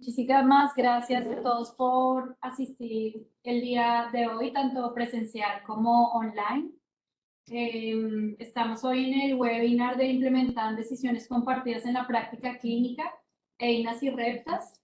Muchísimas gracias a todos por asistir el día de hoy, tanto presencial como online. Estamos hoy en el webinar de Implementando Decisiones Compartidas en la Práctica Clínica, EINAS y REPTAS.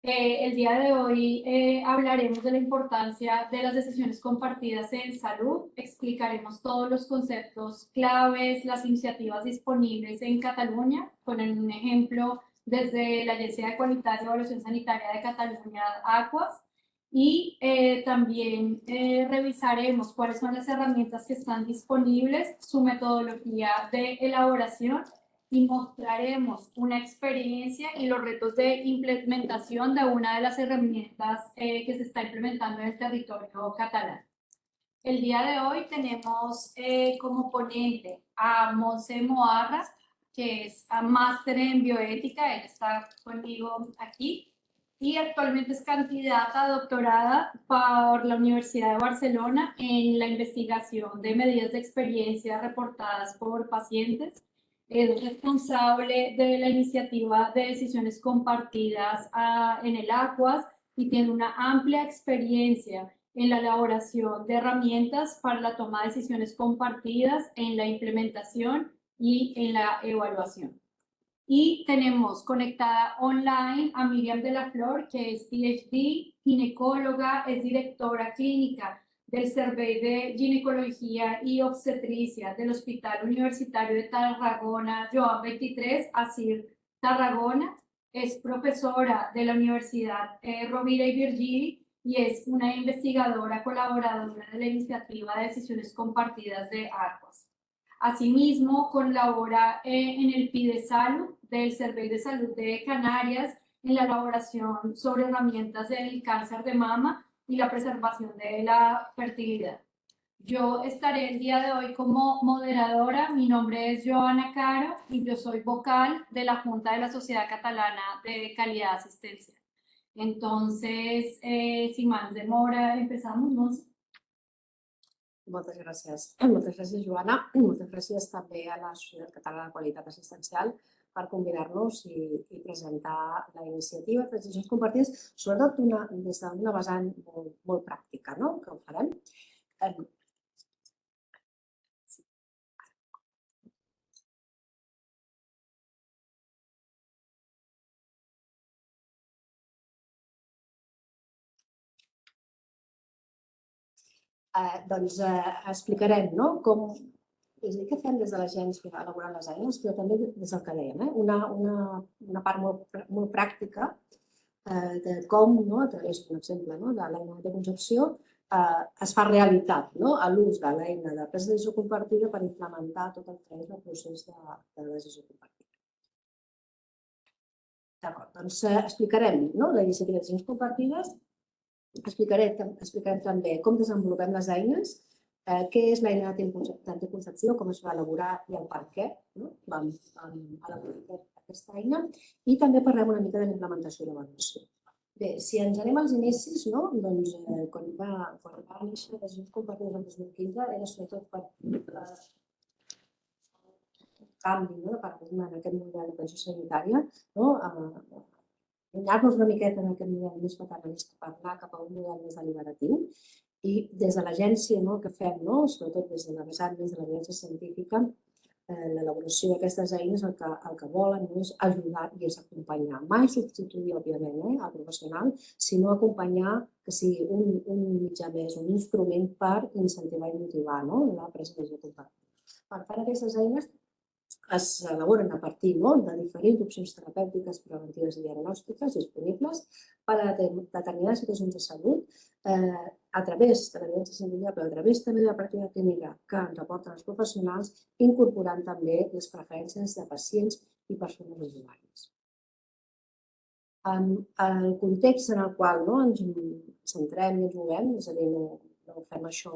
El día de hoy hablaremos de la importancia de las decisiones compartidas en salud, explicaremos todos los conceptos claves, las iniciativas disponibles en Cataluña, con un ejemplo desde la Agencia de Calidad y Evaluación Sanitaria de Cataluña, AQUAS, y también revisaremos cuáles son las herramientas que están disponibles, su metodología de elaboración, y mostraremos una experiencia y los retos de implementación de una de las herramientas que se está implementando en el territorio catalán. El día de hoy tenemos como ponente a Montse Moarra, que es máster en bioética, ella está conmigo aquí, y actualmente es candidata a doctorada por la Universidad de Barcelona en la investigación de medidas de experiencia reportadas por pacientes. Es responsable de la iniciativa de decisiones compartidas en el AQUAS y tiene una amplia experiencia en la elaboración de herramientas para la toma de decisiones compartidas, en la implementación y en la evaluación. Y tenemos conectada online a Miriam de la Flor, que es PhD, ginecóloga, es directora clínica del Servei de Ginecología y Obstetricia del Hospital Universitario de Tarragona, Joan 23, ASIR Tarragona. Es profesora de la Universidad Rovira i Virgili y es una investigadora colaboradora de la iniciativa de decisiones compartidas de AQUAS. Asimismo, colabora en el PIDESalud del Servei de Salud de Canarias en la elaboración sobre herramientas del cáncer de mama y la preservación de la fertilidad. Yo estaré el día de hoy como moderadora. Mi nombre es Joana Caro y yo soy vocal de la Junta de la Sociedad Catalana de Calidad Asistencial. Entonces, sin más demora, empezamos. Moltes gràcies, Joana. Moltes gràcies també a la Societat Catalana de Qualitat Assistencial per convidar-nos i presentar la iniciativa de decisions compartides, sobretot des d'una vessant molt pràctica, no? Que ho farem. Doncs explicarem com què fem des de l'agència elaborant les eines, però també des del que dèiem, una part molt pràctica de com, a través, per exemple, de l'eina de concepció, es fa realitat a l'ús de l'eina de presa de decisió compartida per implementar tot el que és el procés de decisió compartida. D'acord, doncs explicarem la iniciativa de decisions compartides, explicarem també com desenvolupem les eines, què és l'eina d'anticoncepció, com es va elaborar i el per què vam elaborar aquesta eina, i també parlem una mica de la implementació i l'avaluació. Bé, si ens anem als inicis, doncs quan va néixer Decisions Compartides el 2015 era sobretot per canvi de paradigma en aquest model d'atenció sanitària, allunyar-nos una miqueta d'aquest model més paternalista per anar cap a un model més deliberatiu. I des de l'agència el que fem, sobretot des de la vessant més de l'evidència científica, l'elaboració d'aquestes eines el que volen és ajudar i és acompanyar. Mai substituir, òbviament, el professional, sinó acompanyar que sigui un mitjà més, un instrument per incentivar i motivar la presa de decisió compartida. Per tant, aquestes eines s'elaboren a partir de diferents opcions terapèutiques, preventives i diagnòstiques disponibles per a determinades situacions de salut a través de l'evidència científica, però a través també de la pràctica clínica que ens aporten els professionals, incorporant també les preferències de pacients i persones usuàries. El context en el qual ens centrem i ens movem, és a dir, no fem això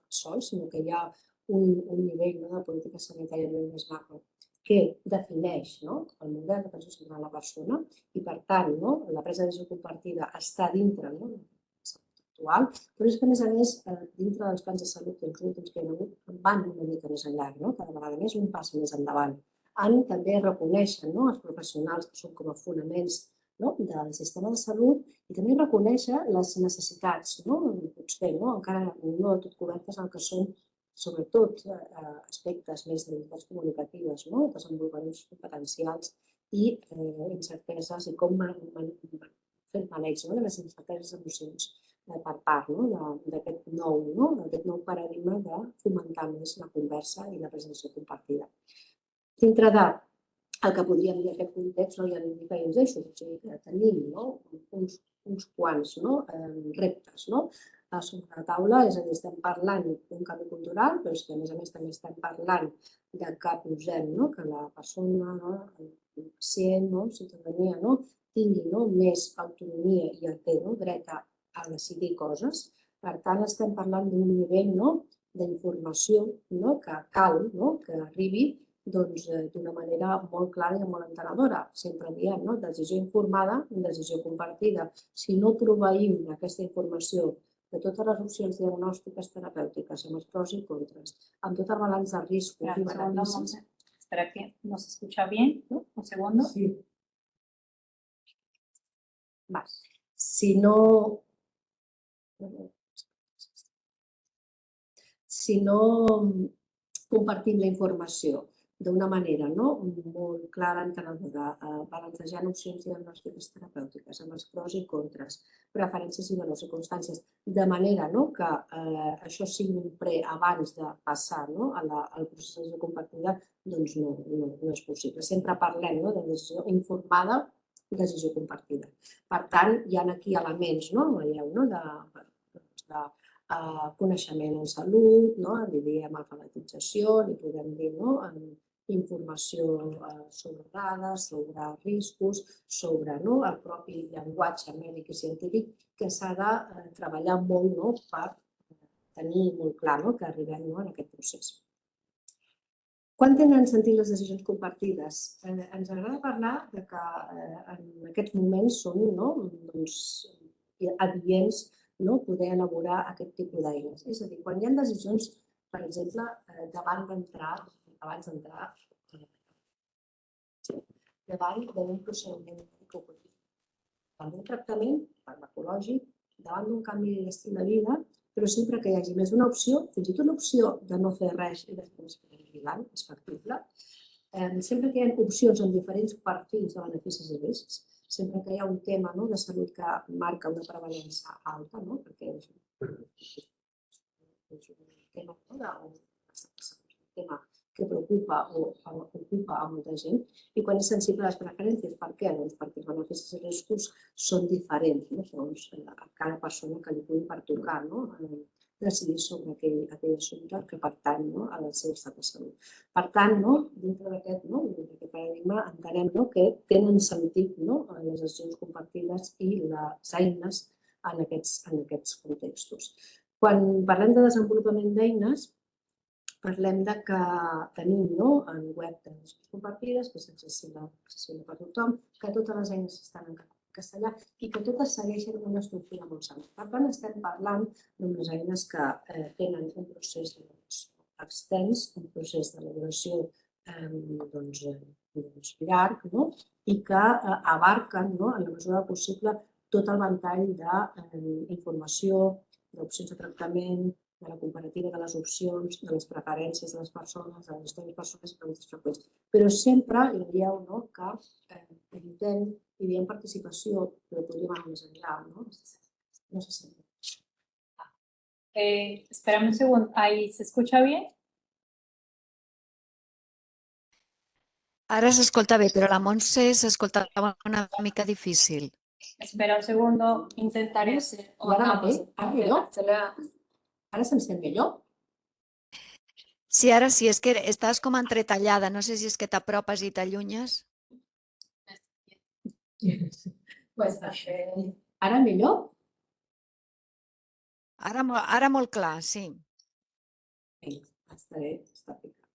sols, sinó que hi ha un nivell de política sanitària més macro que defineix el model d'atenció centrada en la persona i, per tant, la presa de decisió compartida està dintre de la salut actual, però és que, a més, dintre dels plans de salut dels últims que hi ha hagut, van una mica més enllà, cada vegada més, un pas més endavant. També reconeixen els professionals que són com a fonaments del sistema de salut i també reconèixer les necessitats, potser encara no tot cobertes el que són sobretot aspectes més d'habilitats comunicatives, desenvolupaments competencials i incerteses i com fer maneig de les incerteses emocions per part d'aquest nou paradigma de fomentar més la conversa i la presentació compartida. Dintre del que podríem dir en aquest context, ja no dic que ens deixo, que tenim uns quants reptes sobre la taula, és a dir, estem parlant d'un canvi cultural, però és que a més també estem parlant de que posem que la persona, el pacient, ciutadania, tingui més autonomia i el té dret a decidir coses. Per tant, estem parlant d'un nivell d'informació que cal que arribi d'una manera molt clara i molt entenedora. Sempre diem, decisió informada, decisió compartida. Si no proveïm aquesta informació de totes les opcions diagnòstiques terapèutiques, amb els pros i contres, amb tot el balanç de riscos i beneficis. Espera que no se escucha bien. Un segundo. Sí. Si no compartim la informació d'una manera molt clara, entenedora, balancejant opcions diagnòstiques terapèutiques amb els pros i contres, preferències i valors i constàncies, de manera que això sigui un pre abans de passar al procés de compartida, doncs no és possible. Sempre parlem de decisió informada, decisió compartida. Per tant, hi ha aquí elements, veieu, de coneixement en salut, li diem alfabetització, li podem dir informació sobre dades, sobre riscos, sobre el propi llenguatge mèdic i científic que s'ha de treballar molt per tenir molt clar que arribem en aquest procés. Quan tenen sentit les decisions compartides? Ens agrada parlar que en aquests moments són adients poder elaborar aquest tipus d'eines. És a dir, quan hi ha decisions, per exemple, abans d'entrar davant d'un procediment operatiu, davant d'un tractament farmacològic, davant d'un canvi d'estil de vida, però sempre que hi hagi més d'una opció, fins i tot l'opció de no fer res i després vigilant, és factible. Sempre que hi ha opcions amb diferents perfils de beneficis i riscs, sempre que hi ha un tema de salut que marca una prevalença alta, perquè és un tema que preocupa o ocupa a molta gent, i quan és sensible a les preferències. Per què? Perquè els beneficis i riscos són diferents, a cada persona que li pugui pertocar decidir sobre aquell assumpte que pertany al seu estat de salut. Per tant, dintre d'aquest paradigma entenem que tenen sentit les decisions compartides i les eines en aquests contextos. Quan parlem de desenvolupament d'eines, parlem que tenim en web de decisions compartides, que és accessible per tothom, que totes les eines estan en castellà i que totes segueixen una estructura molt semblant. Per tant, estem parlant d'unes eines que tenen un procés extens, un procés d'elaboració llarg i que abarquen, en la mesura possible, tot el ventall d'informació, d'opcions de tractament, de la comparativa de les opcions, de les preferències de les persones, de les històries personals i preguntes freqüents. Però sempre hi veieu que hi diem participació, però podríem anar més enllà, no se sent. Espérame un segundo, ¿ahí se escucha bien? Ara s'escolta bé, però la Montse s'escoltava una mica difícil. Espera un segundo, intentaré hacer. Ara se'm sent millor? Sí, ara sí, és que estàs com entretallada. No sé si és que t'apropes i t'allunyes. Ara millor? Ara molt clar, sí. Està bé, està picat.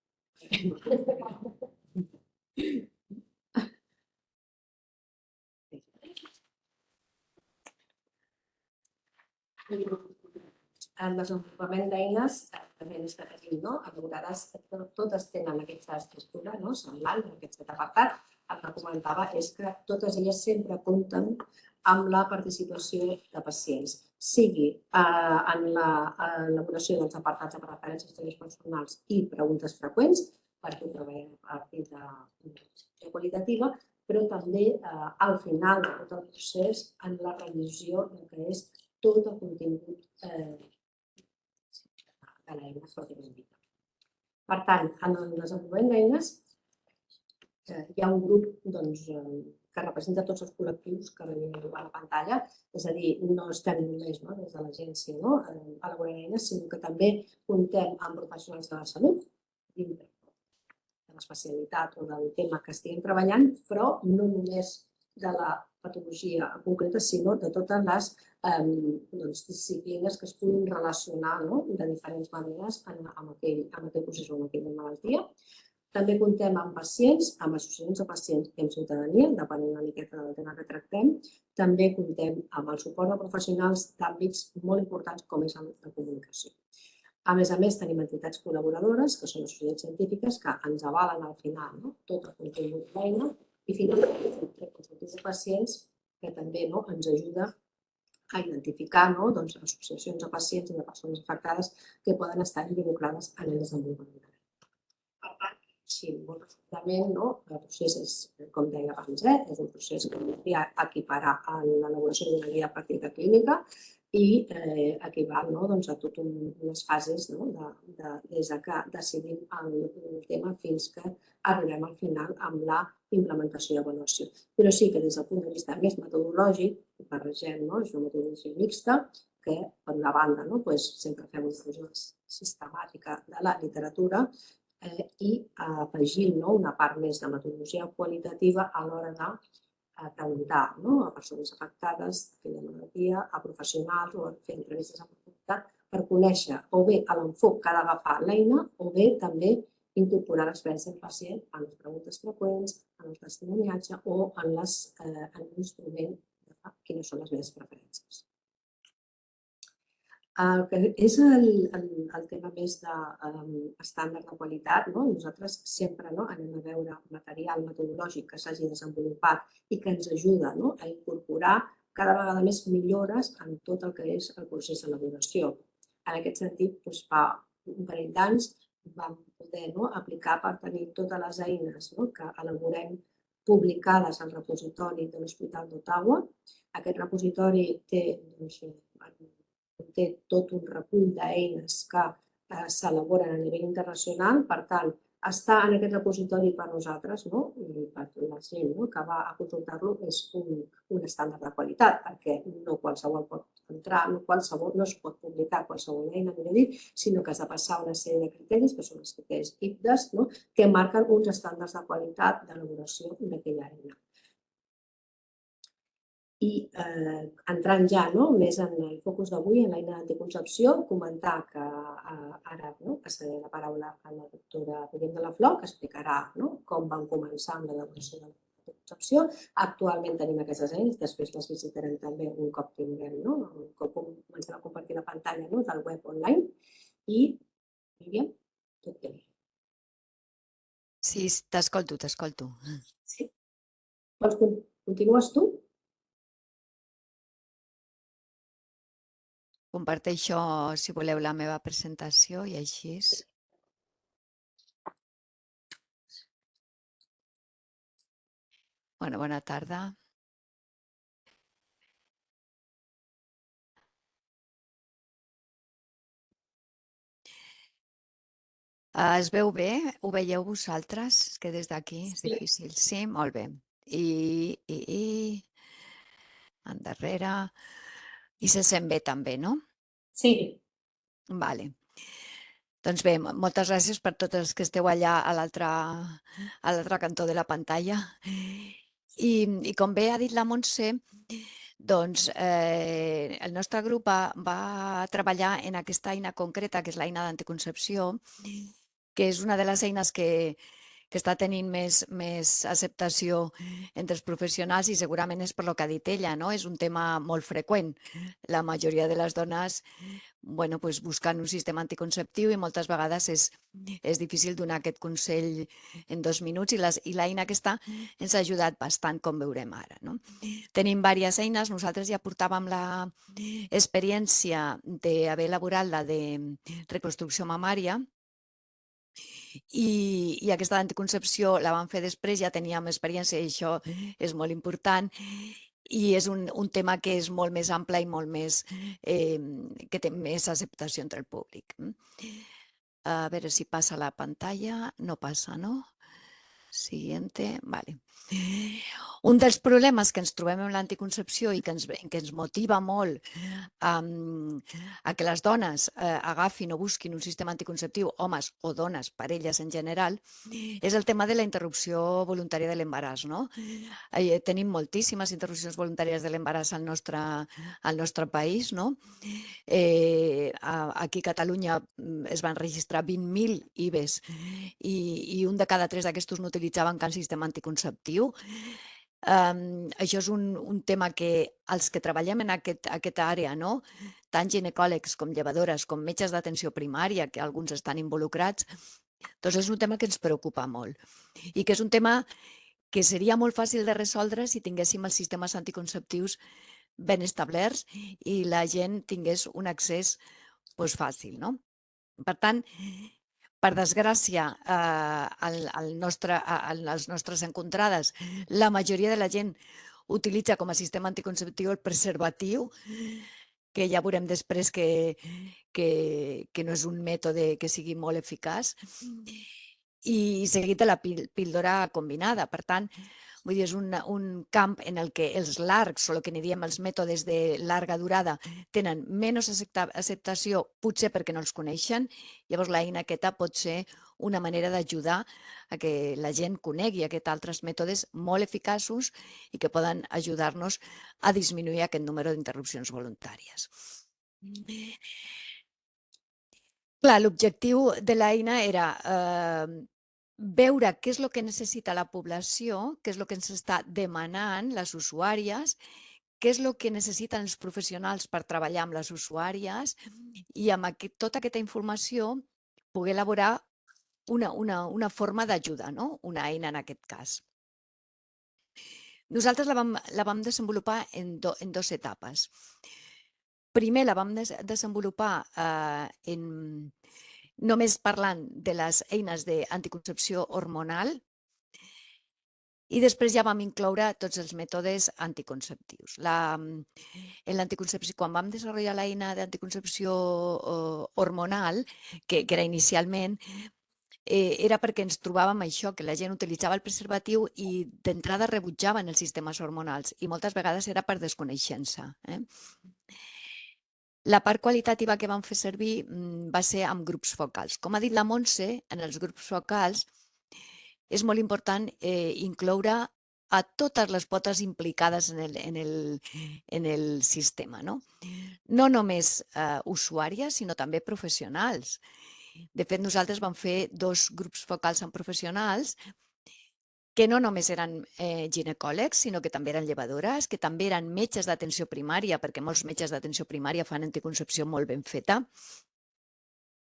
El desenvolupament d'eines també és que tenim, a vegades totes tenen aquesta estructura semblant, aquest apartat, el que comentava és que totes elles sempre compten amb la participació de pacients, sigui en l'elaboració dels apartats de preferències històries personals i preguntes freqüents, perquè ho treballem a partir de qualitativa, però també al final de tot el procés en la revisió del que és tot el contingut de l'eina pròpiament dita. Per tant, en el desenvolupament d'eines hi ha un grup que representa tots els col·lectius que veiem a la pantalla, és a dir, no estem només des de l'agència elaborant eines, sinó que també comptem amb professionals de la salut, dintre de l'especialitat o del tema que estiguem treballant, però no només de la patologia concreta, sinó de totes les disciplines que es puguin relacionar de diferents maneres amb aquell procés o amb aquella malaltia. També comptem amb pacients, amb associacions de pacients i amb ciutadania, depenent una miqueta del tema que tractem. També comptem amb el suport de professionals d'àmbits molt importants com és la comunicació. A més, tenim entitats col·laboradores, que són les societats científiques, que ens avalen al final tot el contingut de l'eina i finalment consultius de pacients que també ens ajuda a identificar associacions de pacients i de persones afectades que poden estar involucrades en el desenvolupament. Per tant, sí, molt resumidament, el procés és, com deia abans, és un procés que podria equiparar a l'elaboració d'una guia de pràctica clínica i equival a totes unes fases des que decidim el tema fins que arribem al final amb la implementació i avaluació. Però sí que des del punt de vista més metodològic, barregem, és una metodologia mixta, que per una banda sempre fem una revisió sistemàtica de la literatura i afegim una part més de metodologia qualitativa a l'hora de preguntar a persones afectades d'aquella malaltia, a professionals o fer entrevistes en profunditat per conèixer o bé l'enfoc que ha d'agafar l'eina o bé també incorporar l'experiència del pacient en les preguntes freqüents, en el testimoniatge o en l'instrument de quines són les meves preferències. El que és el tema més d'estàndard de qualitat, nosaltres sempre anem a veure material metodològic que s'hagi desenvolupat i que ens ajuda a incorporar cada vegada més millores en tot el que és el procés d'elaboració. En aquest sentit, fa un parell d'anys vam poder aplicar per tenir totes les eines que elaborem publicades al repositori de l'Hospital d'Ottawa. Aquest repositori té tot un recull d'eines que s'elaboren a nivell internacional. Per tant, estar en aquest repositori per nosaltres i per la gent que va a consultar-lo és un estàndard de qualitat, perquè no qualsevol pot entrar, no es pot publicar qualsevol eina, sinó que has de passar una sèrie de criteris, que són els criteris IPDES, que marquen uns estàndards de qualitat d'elaboració d'aquella eina. I entrant ja més en el focus d'avui, en l'eina d'anticoncepció, comentar que ara passaré la paraula a la doctora Míriam de la Flor, que explicarà com van començar amb l'elaboració de l'anticoncepció. Actualment tenim aquestes eines, després les visitarem també un cop tinguem, un cop comencem a compartir la pantalla del web online. I, Míriam, tot bé. Sí, t'escolto. Sí. Continues tu? Comparteixo, si voleu, la meva presentació i així. Bona tarda. Es veu bé? Ho veieu vosaltres? És que des d'aquí és difícil. Sí, molt bé. I endarrere. I se sent bé també, no? Sí. Vale. Doncs bé, moltes gràcies per tots els que esteu allà a l'altre cantó de la pantalla. I com bé ha dit la Montse, doncs el nostre grup va treballar en aquesta eina concreta, que és l'eina d'anticoncepció, que és una de les eines que que està tenint més acceptació entre els professionals i segurament és per lo que ha dit ella, no? És un tema molt freqüent. La majoria de les dones busquen un sistema anticonceptiu i moltes vegades és difícil donar aquest consell en 2 minuts i l'eina aquesta ens ha ajudat bastant, com veurem ara, no? Tenim diverses eines. Nosaltres ja portàvem l'experiència d'haver elaborat la de reconstrucció mamària i aquesta d'anticoncepció la vam fer després, ja teníem experiència i això és molt important. I és un tema que és molt més ample i molt més, que té més acceptació entre el públic. A veure si passa la pantalla. No passa, no? Siguiente. Vale. Un dels problemes que ens trobem amb l'anticoncepció i que ens motiva molt a que les dones agafin o busquin un sistema anticonceptiu, homes o dones, parelles en general, és el tema de la interrupció voluntària de l'embaràs, no? Tenim moltíssimes interrupcions voluntàries de l'embaràs al nostre país, no? Aquí a Catalunya es van registrar 20.000 IVEs i un de cada 3 d'aquestos no utilitzaven cap sistema anticonceptiu. Això és un tema que els que treballem en aquesta àrea, no? Tant ginecòlegs com llevadores, com metges d'atenció primària, que alguns estan involucrats, doncs és un tema que ens preocupa molt i que és un tema que seria molt fàcil de resoldre si tinguéssim els sistemes anticonceptius ben establerts i la gent tingués un accés fàcil, no? Per tant, per desgràcia, a les nostres encontrades, la majoria de la gent utilitza com a sistema anticonceptiu el preservatiu, que ja veurem després que no és un mètode que sigui molt eficaç, i seguit de la píldora combinada. Per tant, vull dir, és un camp en el que els largs, o el que n'hi diem els mètodes de llarga durada, tenen menys acceptació, potser perquè no els coneixen. Llavors, l'eina aquesta pot ser una manera d'ajudar a que la gent conegui aquests altres mètodes molt eficaços i que poden ajudar-nos a disminuir aquest número d'interrupcions voluntàries. Clar, l'objectiu de l'eina era veure què és el que necessita la població, què és el que ens està demanant les usuàries, què és el que necessiten els professionals per treballar amb les usuàries i amb tota aquesta informació poder elaborar una forma d'ajuda, no? Una eina en aquest cas. Nosaltres la vam desenvolupar en 2 etapes. Primer la vam desenvolupar només parlant de les eines d'anticoncepció hormonal i després ja vam incloure tots els mètodes anticonceptius. Quan vam desenvolupar l'eina d'anticoncepció hormonal, que era inicialment, era perquè ens trobàvem això, que la gent utilitzava el preservatiu i d'entrada rebutjaven els sistemes hormonals i moltes vegades era per desconeixença. La part qualitativa que vam fer servir va ser amb grups focals. Com ha dit la Montse, en els grups focals és molt important incloure a totes les potes implicades en el sistema, no? No només usuàries, sinó també professionals. De fet, nosaltres vam fer 2 grups focals amb professionals que no només eren ginecòlegs, sinó que també eren llevadores, que també eren metges d'atenció primària, perquè molts metges d'atenció primària fan anticoncepció molt ben feta.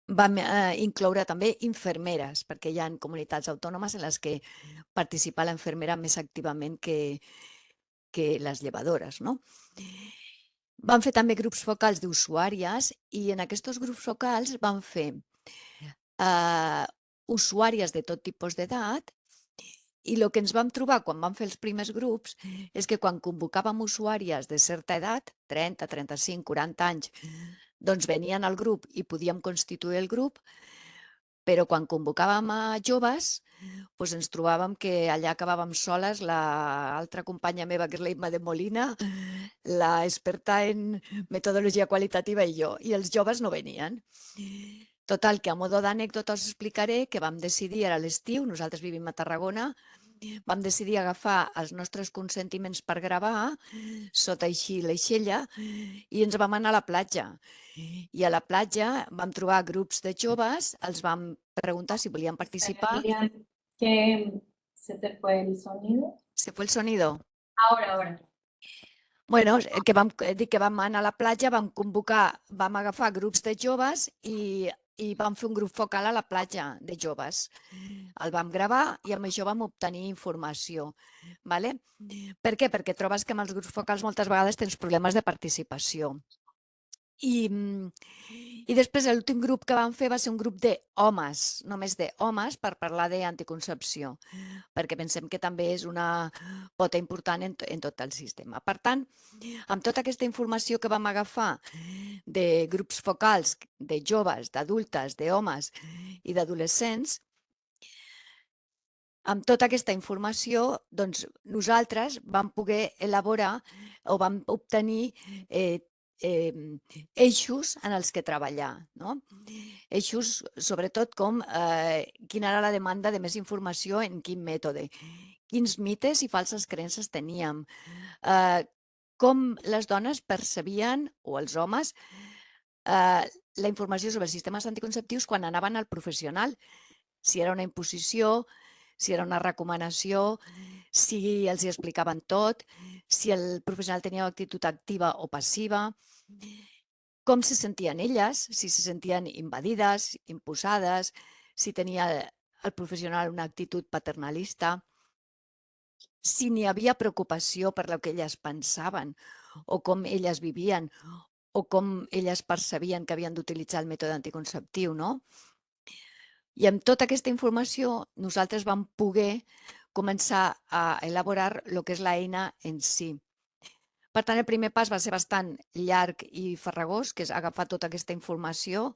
Vam incloure també infermeres, perquè hi ha comunitats autònomes en les que participa la infermera més activament que les llevadores, no? Vam fer també grups focals d'usuàries i en aquests grups focals vam fer usuàries de tot tipus d'edat. I el que ens vam trobar quan vam fer els primers grups és que quan convocàvem usuàries de certa edat, 30, 35, 40 anys, doncs venien al grup i podíem constituir el grup, però quan convocàvem a joves, doncs ens trobàvem que allà acabàvem soles, l'altra companya meva, que és la Imma de Molina, la experta en metodologia qualitativa i jo, i els joves no venien. Total, que a modo d'anècdota us explicaré que vam decidir, era l'estiu, nosaltres vivim a Tarragona, vam decidir agafar els nostres consentiments per gravar sota així l'aixella i ens vam anar a la platja. I a la platja vam trobar grups de joves, els vam preguntar si volien participar. Que se te fue el sonido. Se fue el sonido. Ahora. Bueno, dic que vam anar a la platja, vam agafar grups de joves i vam fer un grup focal a la platja de joves. El vam gravar i amb això vam obtenir informació. Vale? Per què? Perquè trobes que amb els grups focals moltes vegades tens problemes de participació. I després l'últim grup que vam fer va ser un grup d'homes, només d'homes, per parlar d'anticoncepció, perquè pensem que també és una pota important en tot el sistema. Per tant, amb tota aquesta informació que vam agafar de grups focals, de joves, d'adultes, d'homes i d'adolescents, amb tota aquesta informació, doncs, nosaltres vam poder elaborar o vam obtenir eixos en els que treballar. No? Eixos, sobretot, com quina era la demanda de més informació en quin mètode, quins mites i falses creences teníem, com les dones percebien, o els homes, la informació sobre els sistemes anticonceptius quan anaven al professional, si era una imposició, si era una recomanació, si els hi explicaven tot, si el professional tenia una actitud activa o passiva, com se sentien elles, si se sentien invadides, imposades, si tenia el professional una actitud paternalista, si n'hi havia preocupació per el que elles pensaven o com elles vivien o com elles percebien que havien d'utilitzar el mètode anticonceptiu, no? I amb tota aquesta informació nosaltres vam poder començar a elaborar el que és l'eina en si. Per tant, el primer pas va ser bastant llarg i farragós, que és agafar tota aquesta informació,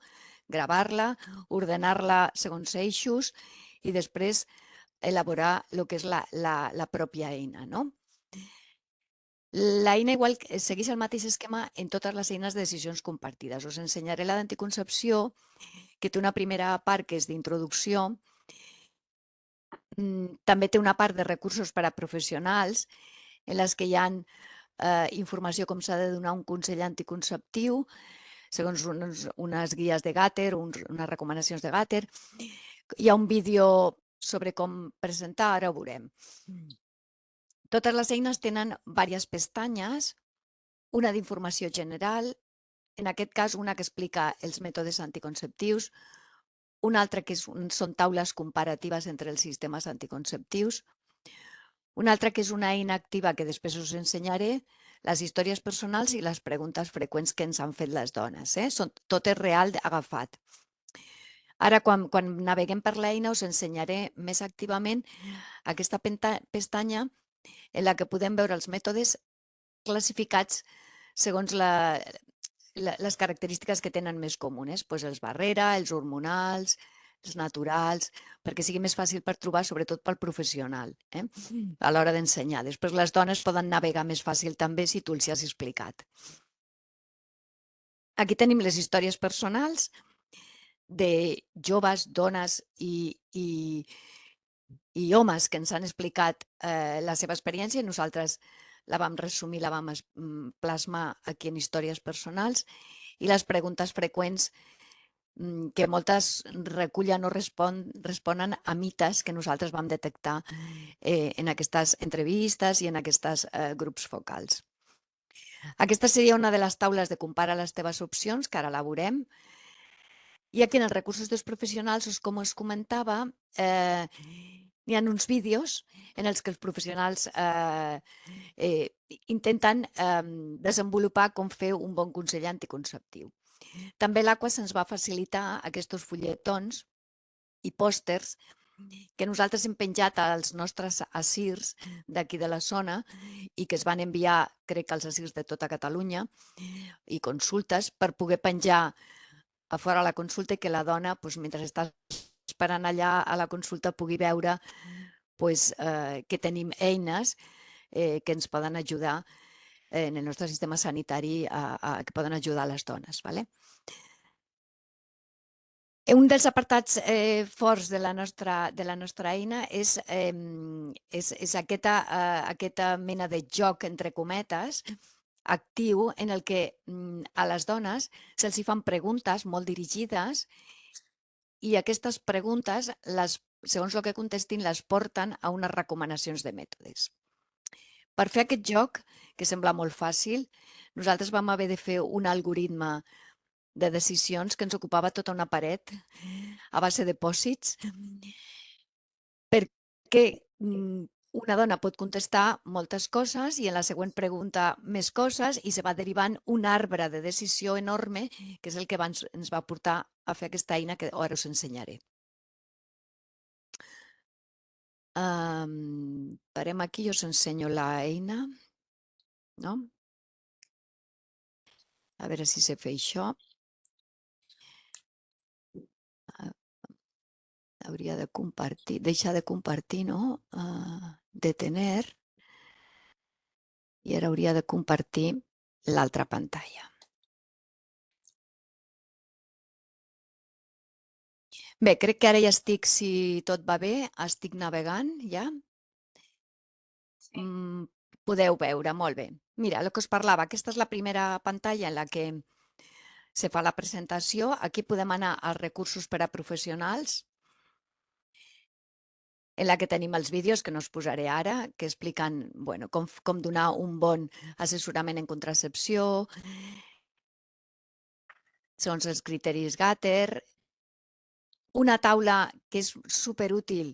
gravar-la, ordenar-la segons eixos i després elaborar el que és la pròpia eina. No? L'eina igual segueix el mateix esquema en totes les eines de decisions compartides. Us ensenyaré la d'anticoncepció, que té una primera part que és d'introducció, també té una part de recursos per a professionals en les que hi ha informació com s'ha de donar un consell anticonceptiu, segons unes guies de Gatter, unes recomanacions de Gatter. Hi ha un vídeo sobre com presentar, ara ho veurem. Totes les eines tenen diverses pestanyes, una d'informació general, en aquest cas una que explica els mètodes anticonceptius, una altra que són taules comparatives entre els sistemes anticonceptius, una altra que és una eina activa que després us ensenyaré, les històries personals i les preguntes freqüents que ens han fet les dones. Tot és real agafat. Ara, quan naveguem per l'eina, us ensenyaré més activament aquesta pestanya en la que podem veure els mètodes classificats segons les característiques que tenen més comunes, doncs els barrera, els hormonals, els naturals, perquè sigui més fàcil per trobar, sobretot pel professional, a l'hora d'ensenyar. Després les dones poden navegar més fàcil també si tu els has explicat. Aquí tenim les històries personals de joves, dones i homes que ens han explicat la seva experiència i nosaltres la vam resumir, la vam plasmar aquí en històries personals i les preguntes freqüents que moltes recullen o responen a mites que nosaltres vam detectar en aquestes entrevistes i en aquests grups focals. Aquesta seria una de les taules de compara les teves opcions, que ara la veurem. I aquí en els recursos dels professionals, com us comentava, hi ha uns vídeos en els que els professionals intenten desenvolupar com fer un bon consell anticonceptiu. També l'Aqua se'ns va facilitar aquests fulletons i pòsters que nosaltres hem penjat als nostres asirs d'aquí de la zona i que es van enviar, crec, als asirs de tota Catalunya i consultes per poder penjar a fora la consulta i que la dona, mentre està esperant allà a la consulta, pugui veure que tenim eines que ens poden ajudar en el nostre sistema sanitari, que poden ajudar les dones. Un dels apartats forts de la nostra eina és aquesta mena de joc, entre cometes, actiu, en el que a les dones se'ls fan preguntes molt dirigides i aquestes preguntes les segons el que contestin, les porten a unes recomanacions de mètodes. Per fer aquest joc, que sembla molt fàcil, nosaltres vam haver de fer un algoritme de decisions que ens ocupava tota una paret a base de pòssits, perquè una dona pot contestar moltes coses i en la següent pregunta més coses i se va derivant un arbre de decisió enorme, que és el que ens va portar a fer aquesta eina que ara us ensenyaré. Parem aquí i us ensenyo l'eina, no? A veure si sé fer això. Hauria de compartir, deixar de compartir, no? Detener. I ara hauria de compartir l'altra pantalla. Bé, crec que ara ja estic, si tot va bé, estic navegant ja. Podeu veure, molt bé. Mira, el que us parlava, aquesta és la primera pantalla en la que se fa la presentació. Aquí podem anar als recursos per a professionals, en la que tenim els vídeos, que no us posaré ara, que expliquen com donar un bon assessorament en contracepció, segons els criteris Gatter. Una taula que és superútil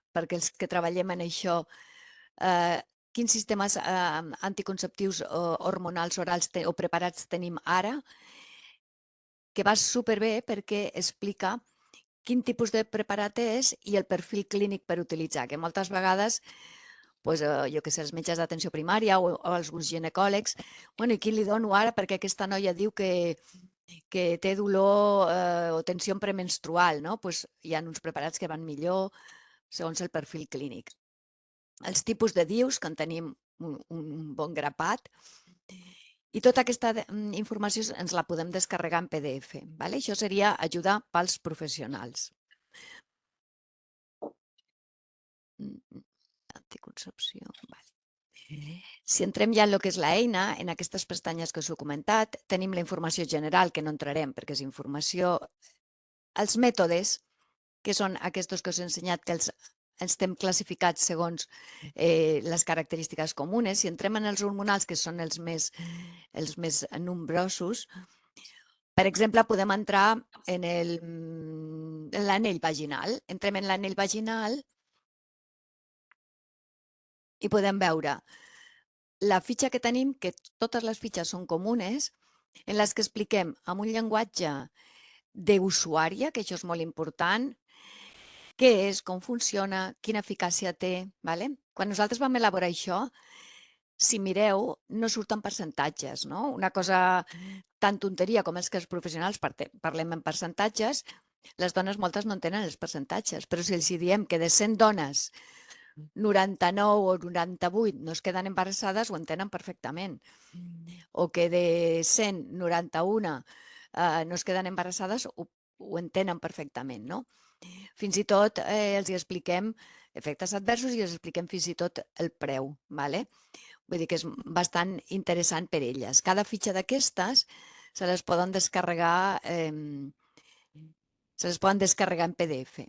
perquè els que treballem en això, quins sistemes anticonceptius o hormonals orals o preparats tenim ara, que va superbé perquè explica quin tipus de preparat és i el perfil clínic per utilitzar, que moltes vegades, jo que sé, els metges d'atenció primària o alguns ginecòlegs, i qui li dono ara perquè aquesta noia diu que té dolor o tensió premenstrual, no? Hi ha uns preparats que van millor segons el perfil clínic. Els tipus de DIUs, que en tenim un bon grapat, i tota aquesta informació ens la podem descarregar en PDF. Això seria ajuda pels professionals. Anticoncepció. Si entrem ja en el que és l'eina, en aquestes pestanyes que us he comentat, tenim la informació general, que no entrarem perquè és informació. Els mètodes, que són aquests que us he ensenyat, que els estem classificats segons les característiques comunes. Si entrem en els hormonals, que són els més nombrosos, per exemple, podem entrar en l'anell vaginal. Entrem en l'anell vaginal i podem veure la fitxa que tenim, que totes les fitxes són comunes, en les que expliquem amb un llenguatge d'usuària, que això és molt important, què és, com funciona, quina eficàcia té. Quan nosaltres vam elaborar això, si mireu, no surten percentatges. Una cosa tan tonteria com és que els professionals parlem en percentatges, les dones moltes no entenen els percentatges, però si els diem que de 100 dones 99 o 98 no es queden embarassades, ho entenen perfectament. O que de 191 no es queden embarassades, ho entenen perfectament, no? Fins i tot els expliquem efectes adversos i els expliquem fins i tot el preu. Vull dir que és bastant interessant per elles. Cada fitxa d'aquestes se les poden descarregar en PDF.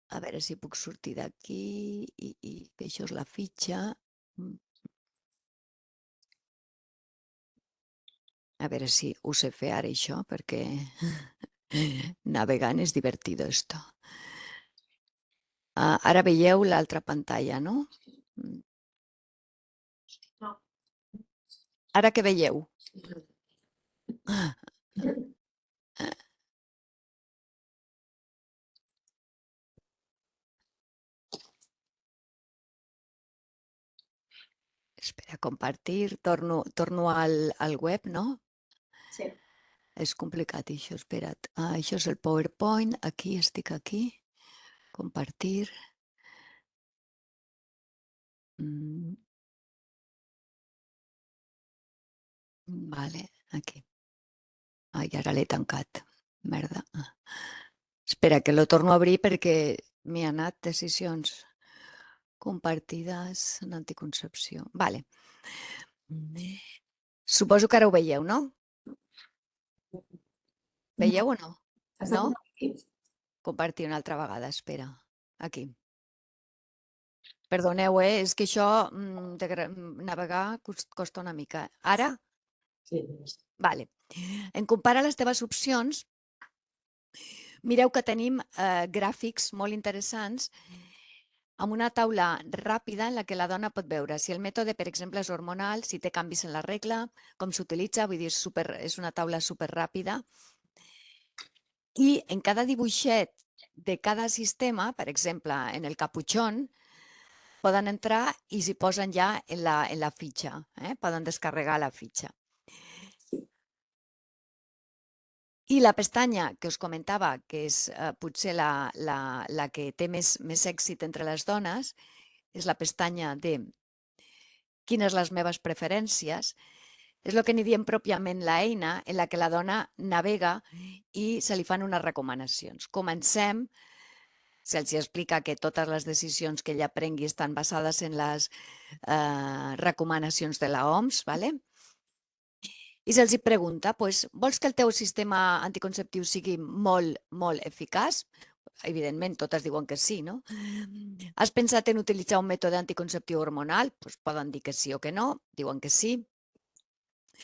A veure si puc sortir d'aquí i que això és la fitxa. A veure si ho sé fer ara això, perquè navegant és divertido esto. Ara veieu l'altra pantalla, no? No. Ara què veieu? Espera, compartir. Torno al web, no? Sí. És complicat això, espera't. Això és el PowerPoint. Aquí, estic aquí. Compartir. Vale, aquí. Ai, ara l'he tancat. Merda. Espera, que lo torno a obrir perquè m'hi ha anat decisions compartides en anticoncepció. Vale. Suposo que ara ho veieu, no? Veieu o no? No? compartir una altra vegada, espera, aquí. Perdoneu, és que això de navegar costa una mica. Ara? Sí. Vale. En comparar les teves opcions, mireu que tenim gràfics molt interessants amb una taula ràpida en la que la dona pot veure si el mètode, per exemple, és hormonal, si té canvis en la regla, com s'utilitza, vull dir, és una taula super ràpida. I en cada dibuixet de cada sistema, per exemple, en el caputxón, poden entrar i s'hi posen ja en la fitxa, poden descarregar la fitxa. I la pestanya que us comentava, que és potser la que té més èxit entre les dones, és la pestanya de quines les meves preferències, és el que n'hi diem pròpiament l'eina en la que la dona navega i se li fan unes recomanacions. Comencem, se'ls explica que totes les decisions que ella prengui estan basades en les recomanacions de la OMS, ¿vale? I se'ls pregunta, vols que el teu sistema anticonceptiu sigui molt, molt eficaç? Evidentment, totes diuen que sí, no? Has pensat en utilitzar un mètode anticonceptiu hormonal? Poden dir que sí o que no, diuen que sí.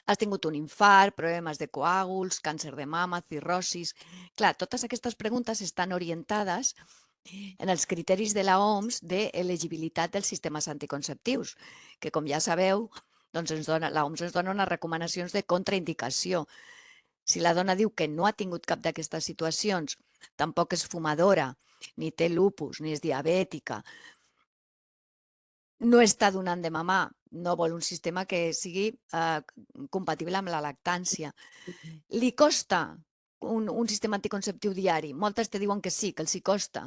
Has tingut un infart, problemes de coàguls, càncer de mama, cirrosis... Clar, totes aquestes preguntes estan orientades en els criteris de la OMS d'elegibilitat dels sistemes anticonceptius, que com ja sabeu, doncs la OMS ens dona unes recomanacions de contraindicació. Si la dona diu que no ha tingut cap d'aquestes situacions, tampoc és fumadora, ni té lupus, ni és diabètica, no està donant de mamar, no vol un sistema que sigui compatible amb la lactància. Li costa un sistema anticonceptiu diari? Moltes te diuen que sí, que els hi costa.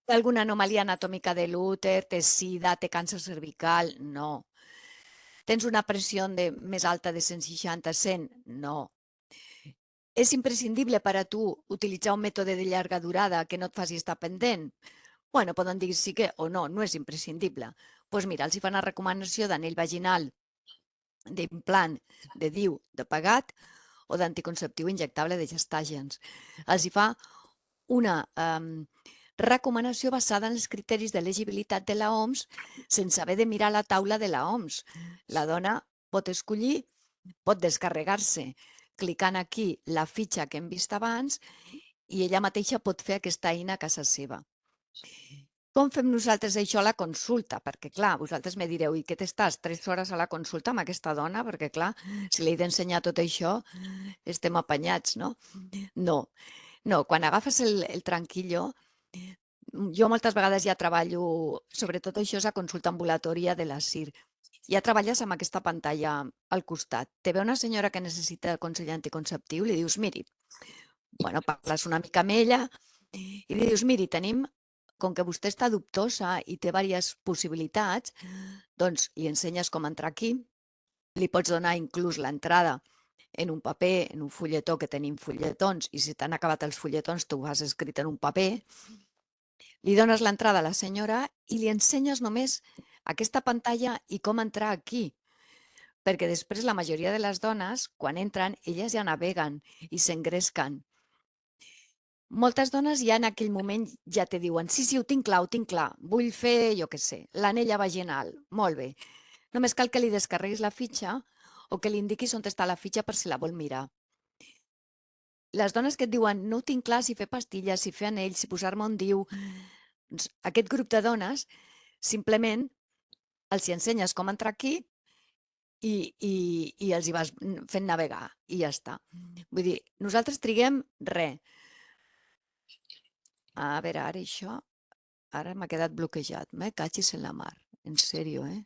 Té alguna anomalia anatòmica de l'úter, té sida, té càncer cervical? No. Tens una pressió més alta de 160-100? No. És imprescindible per a tu utilitzar un mètode de llarga durada que no et faci estar pendent? Bueno, poden dir sí que o no, no és imprescindible. Doncs mira, els hi fan una recomanació d'anell vaginal, d'implant, de DIU, de pegat o d'anticonceptiu injectable de gestàgens. Els hi fa una recomanació basada en els criteris d'elegibilitat de la OMS sense haver de mirar la taula de la OMS. La dona pot escollir, pot descarregar-se clicant aquí la fitxa que hem vist abans i ella mateixa pot fer aquesta eina a casa seva. Com fem nosaltres això a la consulta? Perquè, clar, vosaltres me direu, i què t'estàs 3 hores a la consulta amb aquesta dona? Perquè, clar, si li he d'ensenyar tot això, estem apanyats, no? No, quan agafes el tranquillo, jo moltes vegades ja treballo, sobretot això és a consulta ambulatòria de la CIR, ja treballes amb aquesta pantalla al costat. Te ve una senyora que necessita consell anticonceptiu, li dius, miri, parles una mica amb ella i li dius, miri, com que vostè està dubtosa i té diverses possibilitats, doncs li ensenyes com entrar aquí, li pots donar inclús l'entrada en un paper, en un fulletó, que tenim fulletons, i si t'han acabat els fulletons tu ho has escrit en un paper, li dones l'entrada a la senyora i li ensenyes només aquesta pantalla i com entrar aquí, perquè després la majoria de les dones, quan entren, elles ja naveguen i s'engresquen. Moltes dones ja en aquell moment ja te diuen sí, ho tinc clar, vull fer, jo què sé, l'anella vaginal, molt bé. Només cal que li descarreguis la fitxa o que li indiquis on està la fitxa per si la vol mirar. Les dones que et diuen no ho tinc clar si fer pastilles, si fer anells, si posar-me un DIU, doncs aquest grup de dones simplement els hi ensenyes com entrar aquí i els hi vas fent navegar i ja està. Vull dir, nosaltres triguem res. A veure, ara això, ara m'ha quedat bloquejat. Me cachis en la mar. En sèrio, eh?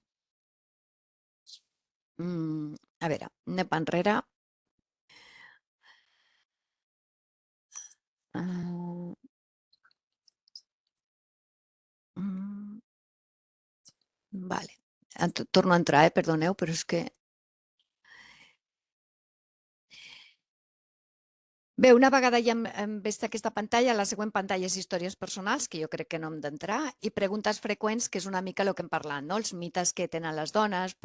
A veure, anem enrere. Vale. Torno a entrar, perdoneu, però és que... Bé, una vegada ja hem vist aquesta pantalla, la següent pantalla és històries personals, que jo crec que no hem d'entrar, i preguntes freqüents, que és una mica el que hem parlat, no? Els mites que tenen les dones,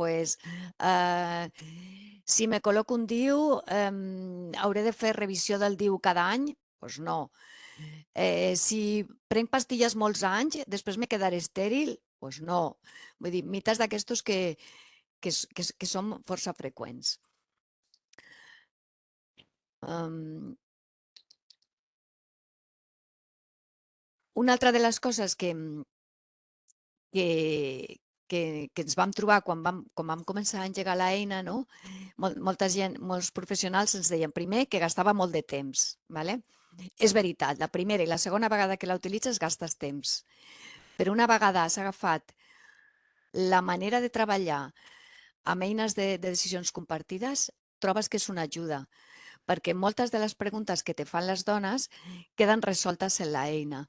si me col·loco un DIU, hauré de fer revisió del DIU cada any? Doncs no. Si prenc pastilles molts anys, després me quedaré estèril? Doncs no. Vull dir, mites d'aquestos que són força freqüents. Una altra de les coses que ens vam trobar quan vam començar a engegar l'eina, no? Molta gent, molts professionals ens deien primer que gastava molt de temps. ¿Vale? És veritat, la primera i la segona vegada que la utilitzes gastes temps. Però una vegada has agafat la manera de treballar amb eines de decisions compartides, trobes que és una ajuda, perquè moltes de les preguntes que te fan les dones queden resoltes en l'eina.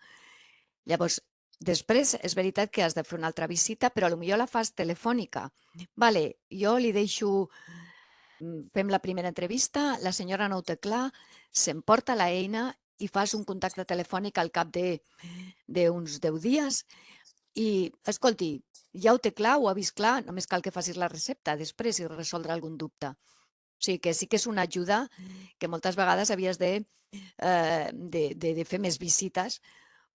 Llavors, després és veritat que has de fer una altra visita, però potser la fas telefònica. Vale, jo li deixo, fem la primera entrevista, la senyora no ho té clar, s'emporta l'eina i fas un contacte telefònic al cap d'uns 10 dies i, escolti, ja ho té clar, ho ha vist clar, només cal que facis la recepta després i resoldre algun dubte. O sigui que sí que és una ajuda que moltes vegades havies de fer més visites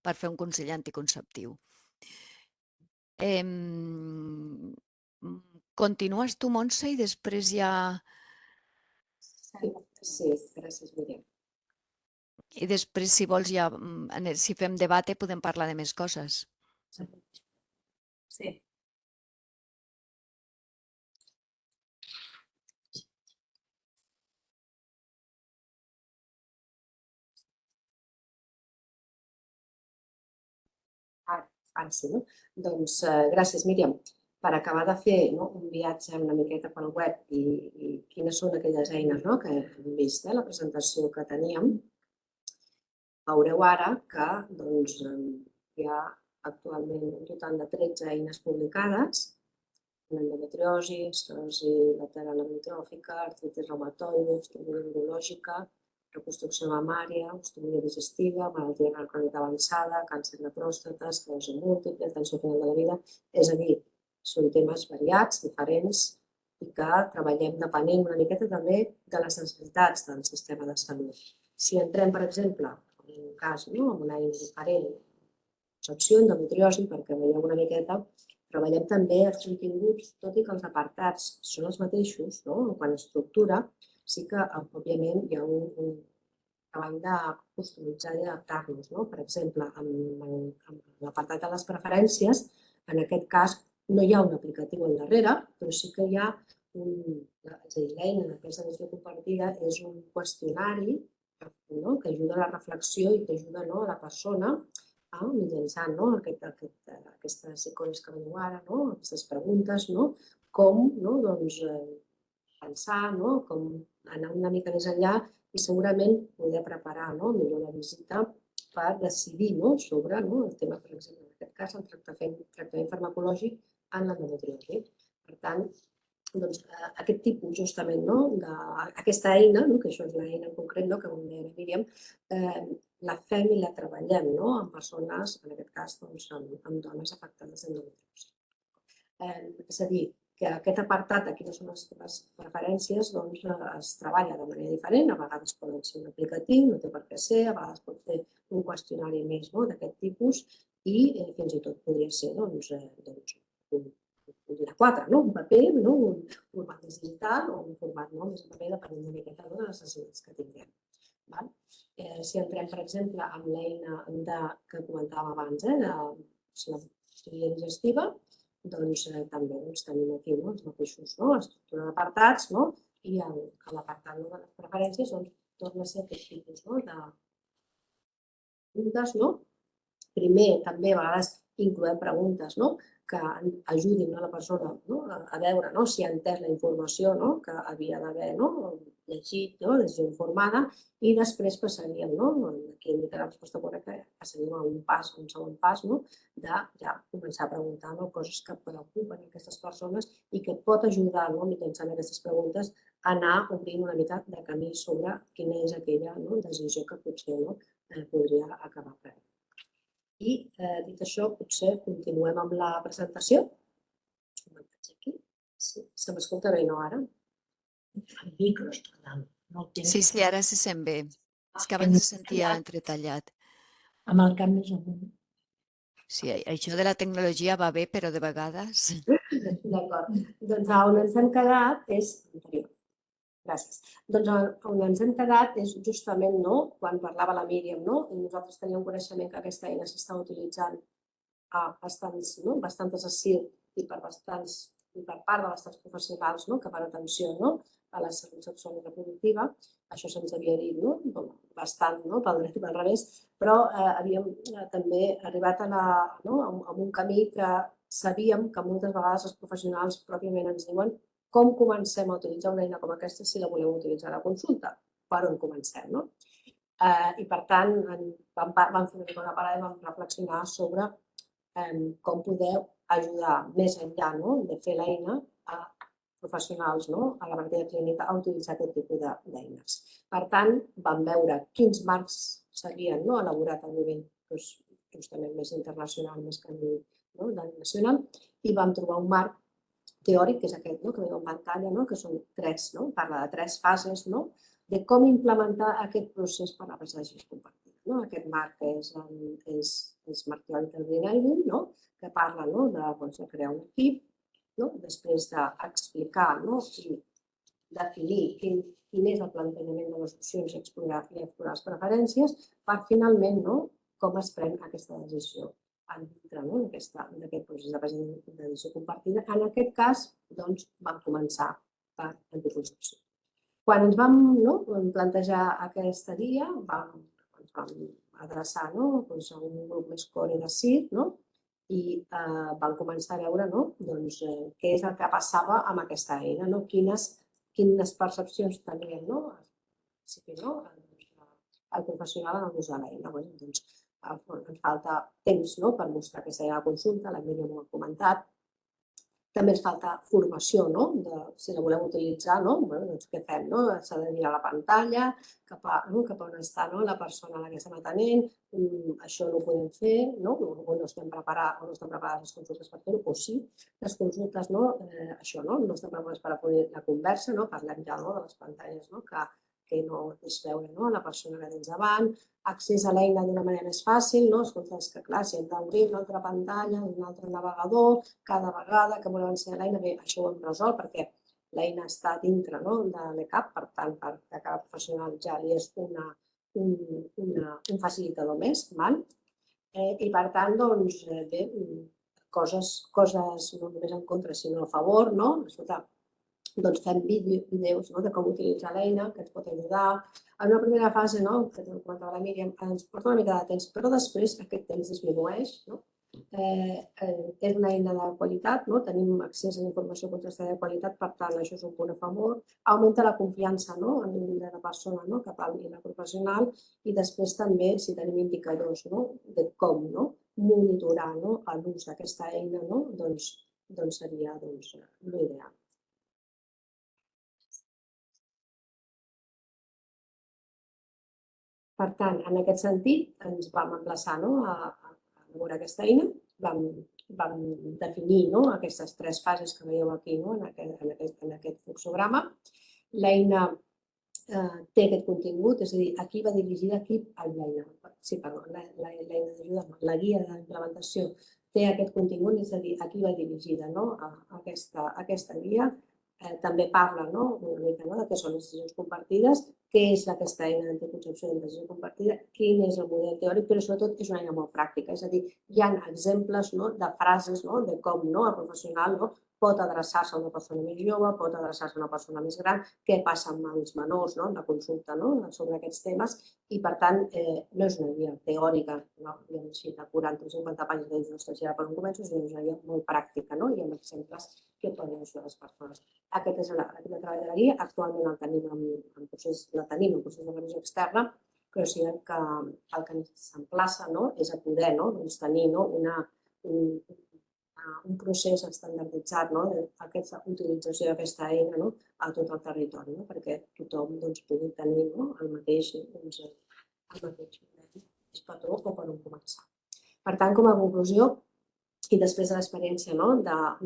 per fer un consell anticonceptiu. Continues tu, Montse, i després ja... Sí, gràcies, Míriam. I després, si vols, ja, si fem debat, podem parlar de més coses. Sí. Ara sí, no? Doncs gràcies, Míriam. Per acabar de fer un viatge una miqueta pel web i quines són aquelles eines que hem vist, la presentació que teníem, veureu ara que hi ha actualment un total de 13 eines publicades: endometriosi, esclerosi lateral amitròfica, artritis reumatoide, ostomia urològica, reconstrucció mamària, ostomia digestiva, malaltia renal crònica avançada, càncer de pròstata, esclerosi múltiple, atenció final de la vida. És a dir, són temes variats, diferents, i que treballem depenent una miqueta també de les necessitats del sistema de salut. Si entrem, per exemple, en un cas, en una eina diferent, concepció, endometriosi, perquè veieu una miqueta, treballem també els continguts, tot i que els apartats són els mateixos, quan estructura, sí que, òbviament, hi ha un treball de customitzar i adaptar-nos. Per exemple, amb l'apartat de les preferències, en aquest cas no hi ha un aplicatiu al darrere, però sí que hi ha l'eina d'aquesta decisió compartida és un qüestionari que ajuda a la reflexió i que ajuda a la persona mitjançant aquestes icones que veieu ara, aquestes preguntes, com pensar, com anar una mica més enllà i segurament poder preparar millor la visita per decidir sobre el tema, per exemple, en aquest cas, el tractament farmacològic en l'endometriosi. Per tant, aquest tipus justament d'aquesta eina, que això és l'eina en concret, que com deia la Míriam, la fem i la treballem amb persones, en aquest cas, amb dones afectades d'endometriosi. És a dir, que aquest apartat de quines són les teves preferències es treballa de manera diferent. A vegades poden ser un aplicatiu, no té per què ser, a vegades pot ser un qüestionari més d'aquest tipus i fins i tot podria ser un 4, un paper, un format digital o un format més en paper, depenent una miqueta de les necessitats que tinguem. Si entrem, per exemple, amb l'eina que comentàvem abans, de l'ostomia digestiva, també tenim aquí els mateixos, l'estructura d'apartats i a l'apartat de les preferències torna a ser aquest tipus de preguntes. Primer, també a vegades incloem preguntes que ajudin a la persona a veure si ha entès la informació que havia d'haver llegit, decisió informada, i després passaríem, aquí indica la resposta correcta, passaríem a un segon pas de ja començar a preguntar coses que preocupen aquestes persones i que pot ajudar, mitjançant aquestes preguntes, a anar obrint una mica de camí sobre quina és aquella decisió que potser podria acabar prenent. I, dit això, potser continuem amb la presentació. Se m'escolta bé, no, ara? El micro està dalt. Sí, ara se sent bé. És que abans se sentia entretallat. amb el cap més amunt. Sí, això de la tecnologia va bé, però de vegades... D'acord. Doncs on ens hem quedat és... Anterior. Gràcies. Doncs on ens hem quedat és justament, quan parlava la Míriam, i nosaltres teníem coneixement que aquesta eina s'està utilitzant a bastantes ASIR i per part de bastants professionals que fan atenció a la salut sexual i reproductiva. Això se'ns havia dit bastant pel dret i pel revés, però havíem també arribat a un camí que sabíem que moltes vegades els professionals pròpiament ens diuen com comencem a utilitzar una eina com aquesta si la voleu utilitzar a la consulta, per on comencem. I per tant, vam fer una parada i vam reflexionar sobre com podeu ajudar més enllà de fer l'eina a professionals a la partida clínica a utilitzar aquest tipus d'eines. Per tant, vam veure quins marcs s'havien elaborat a nivell justament més internacional, més que a nivell nacional, i vam trobar un marc teòric, que és aquest que veieu en pantalla, que són tres, parla de tres fases de com implementar aquest procés per a la recerca compartida. Aquest marc és marc teòric del Green, que parla de crear un equip, després d'explicar i definir quin és el plantejament de les opcions i explorar les preferències per finalment com es pren aquesta decisió dintre d'aquest procés de decisió compartida. En aquest cas, vam començar per anticoncepció. Quan ens vam plantejar aquesta guia, ens vam adreçar a un grup més core de CIR i vam començar a veure què és el que passava amb aquesta eina, quines percepcions tenia el professional en l'ús de l'eina. Ens falta temps per mostrar aquesta eina a la consulta, la Míriam ho ha comentat. També ens falta formació, si la voleu utilitzar, què fem? S'ha de mirar la pantalla, cap a on està la persona a la que estem atenent, això no ho podem fer, o no estem preparades les consultes per fer-ho, o sí, les consultes, això no estem preparades per fer la conversa, parlem ja de les pantalles que no és veure la persona que tens davant, accés a l'eina d'una manera més fàcil, escolta, és que clar, si hem d'obrir una altra pantalla, un altre navegador, cada vegada que volem ensenyar l'eina, bé, això ho hem resolt perquè l'eina està dintre de l'ECAP, per tant, per cada professional ja li és un facilitador més, i per tant, bé, coses no només en contra, sinó a favor, escolta, fem vídeos de com utilitzar l'eina, que ens pot ajudar. En una primera fase, que comentava la Míriam, ens porta una mica de temps, però després aquest temps disminueix. És una eina de qualitat, tenim accés a la informació contrastada de qualitat, per tant, això és un punt a favor. Augmenta la confiança en la persona que parli la professional i després també, si tenim indicadors de com monitorar l'ús d'aquesta eina, doncs seria l'ideal. Per tant, en aquest sentit, ens vam emplaçar a elaborar aquesta eina, vam definir aquestes tres fases que veieu aquí en aquest fluxograma. L'eina té aquest contingut, és a dir, a qui va dirigida la guia d'implementació té aquest contingut, és a dir, a qui va dirigida aquesta guia. També parla una mica de què són les decisions compartides, què és aquesta eina d'anticoncepció de decisió compartida, quin és el model teòric, però sobretot és una eina molt pràctica, és a dir, hi ha exemples de frases de com el professional pot adreçar-se a una persona més jove, pot adreçar-se a una persona més gran, què passa amb els menors en la consulta sobre aquests temes i, per tant, no és una guia teòrica, de 40 o 50 pàgines de il·lustració per on començo, sinó una guia molt pràctica i amb exemples que poden ajudar les persones. Aquest és el treball de la guia, actualment la tenim en procés de revisió externa, però sí que el que ens emplaça és a poder tenir un procés estandarditzat d'aquesta utilització d'aquesta eina a tot el territori, perquè tothom pugui tenir el mateix patró o per on començar. Per tant, com a conclusió, i després de l'experiència de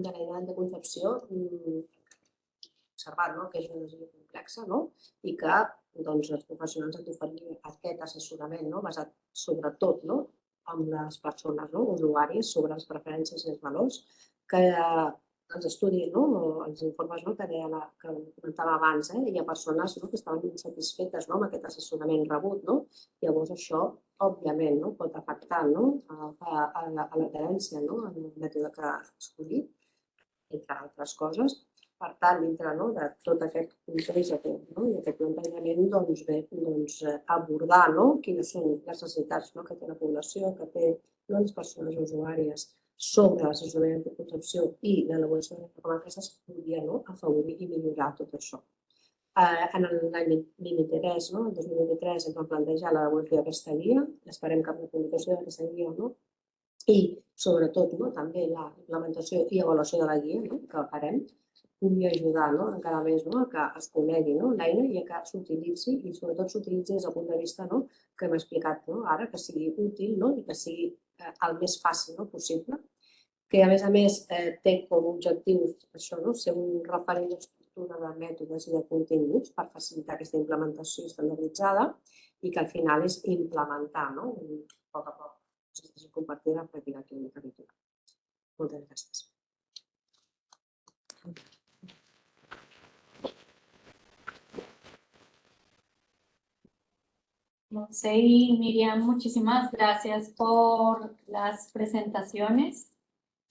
l'eina d'anticoncepció, observat que és una decisió complexa i que els professionals han d'oferir aquest assessorament basat sobretot en les persones usuàries sobre les preferències i els valors, que els estudis, els informes que comentava abans, hi ha persones que estaven insatisfetes amb aquest assessorament rebut. Llavors això, òbviament, pot afectar a l'adherència al mètode que ha escollit, entre altres coses. Per tant, dintre de tot aquest context i aquest plantejament, abordar quines són les necessitats que té la població, que té les persones usuàries sobre l'assessorament d'anticoncepció i l'elaboració de recomanacions podria afavorir i millorar tot això. En l'any 2023, el 2023, ens vam plantejar l'elaboració d'aquesta guia, esperem que amb la publicació d'aquesta guia i, sobretot, també la implementació i avaluació de la guia que farem, pugui ajudar encara més a que es conegui l'eina i a que s'utilitzi i sobretot s'utilitzi des del punt de vista que hem explicat ara, que sigui útil i que sigui el més fàcil possible, que a més té com a objectiu això, ser un referent d'estructura de mètodes i de continguts per facilitar aquesta implementació estandarditzada i que al final és implementar a poc a poc i compartir la pràctica clínica habitual. Moltes gràcies. Monse y Miriam, muchísimas gracias por las presentaciones.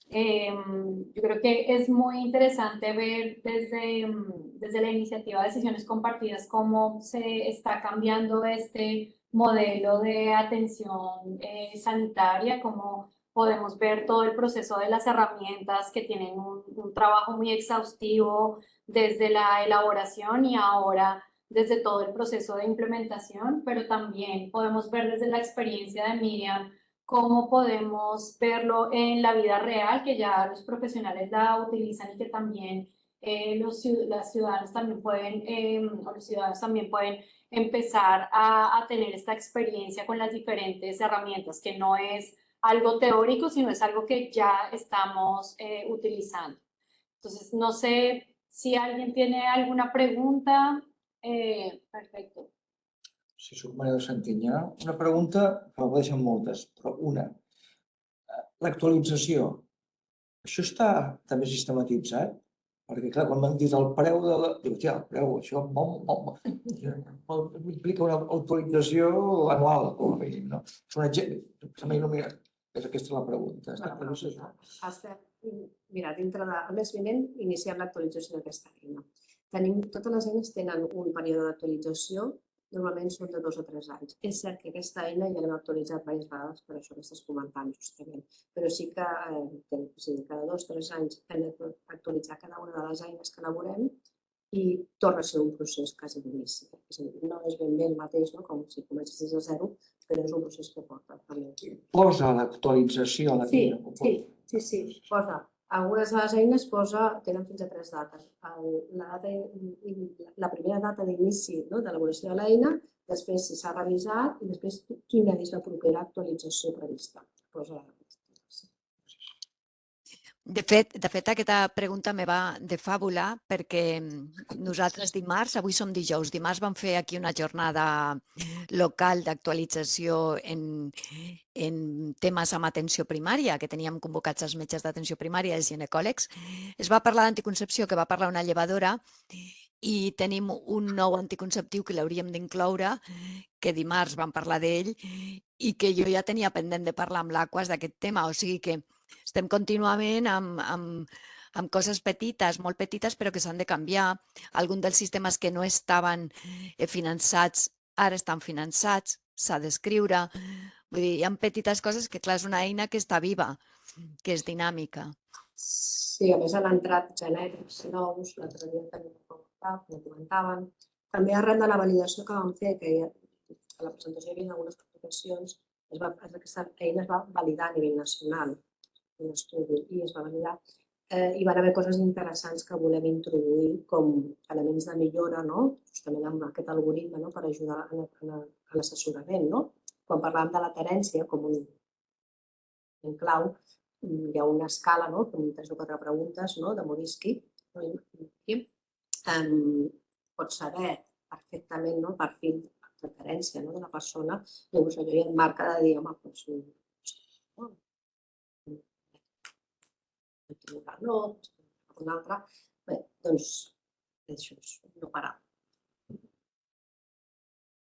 Yo creo que es muy interesante ver desde la iniciativa de Decisiones Compartidas cómo se está cambiando este modelo de atención sanitaria, cómo podemos ver todo el proceso de las herramientas que tienen un trabajo muy exhaustivo desde la elaboración y ahora desde todo el proceso de implementación, pero también podemos ver desde la experiencia de Miriam cómo podemos verlo en la vida real, que ya los profesionales la utilizan y que también los ciudadanos también pueden empezar a tener esta experiencia con las diferentes herramientas, que no es algo teórico, sino es algo que ya estamos utilizando. Entonces, no sé si alguien tiene alguna pregunta. Perfecto. Si soc Maria de Santinyà, una pregunta, però deixen moltes, però una. L'actualització, això està també sistematitzat? Perquè, clar, quan m'han dit el preu de la... Dic, tia, el preu, això implica una actualització anual, com a mínim, no? És una gent... És aquesta la pregunta. Mira, dintre del mes vinent iniciem l'actualització d'aquesta eina. Totes les eines tenen un període d'actualització, normalment són de 2 o 3 anys. És cert que aquesta eina ja l'hem actualitzat diverses vegades, per això que estàs comentant justament, però sí que cada 2 o 3 anys hem d'actualitzar cada una de les eines que elaborem i torna a ser un procés quasi d'inici. És a dir, no és ben bé el mateix, com si comences des de zero, però és un procés que porta. Posa l'actualització a l'eina. Sí, posa. Algunes de les eines tenen fins a 3 dates. La primera data d'inici de l'elaboració de l'eina, després si s'ha revisat i després quina és la propera actualització prevista. De fet, aquesta pregunta me va de fàbula perquè nosaltres dimarts, avui som dijous, dimarts vam fer aquí una jornada local d'actualització en temes amb atenció primària, que teníem convocats els metges d'atenció primària i els ginecòlegs. Es va parlar d'anticoncepció, que va parlar una llevadora, i tenim un nou anticonceptiu que l'hauríem d'incloure, que dimarts vam parlar d'ell i que jo ja tenia pendent de parlar amb l'Aquas d'aquest tema. O sigui que estem contínuament amb coses petites, molt petites, però que s'han de canviar. Alguns dels sistemes que no estaven finançats ara estan finançats, s'ha d'escriure. Vull dir, hi ha petites coses que, clar, és una eina que està viva, que és dinàmica. Sí, a més han entrat genèrics nous, l'altre dia també ho comentaven. També arran de la validació que vam fer, que a la presentació hi havia algunes publicacions, aquesta eina es va validar a nivell nacional, un estudi, i es va validar. Hi van haver coses interessants que volem introduir com elements de millora, justament amb aquest algoritme per ajudar a l'assessorament. Quan parlàvem de l'adherència com un clau, hi ha una escala amb 3 o 4 preguntes de Morisky, pots saber perfectament el perfil de carència de la persona, llavors allò ja et marca de dir, home, doncs no, un altre. Bé, doncs això és no parar.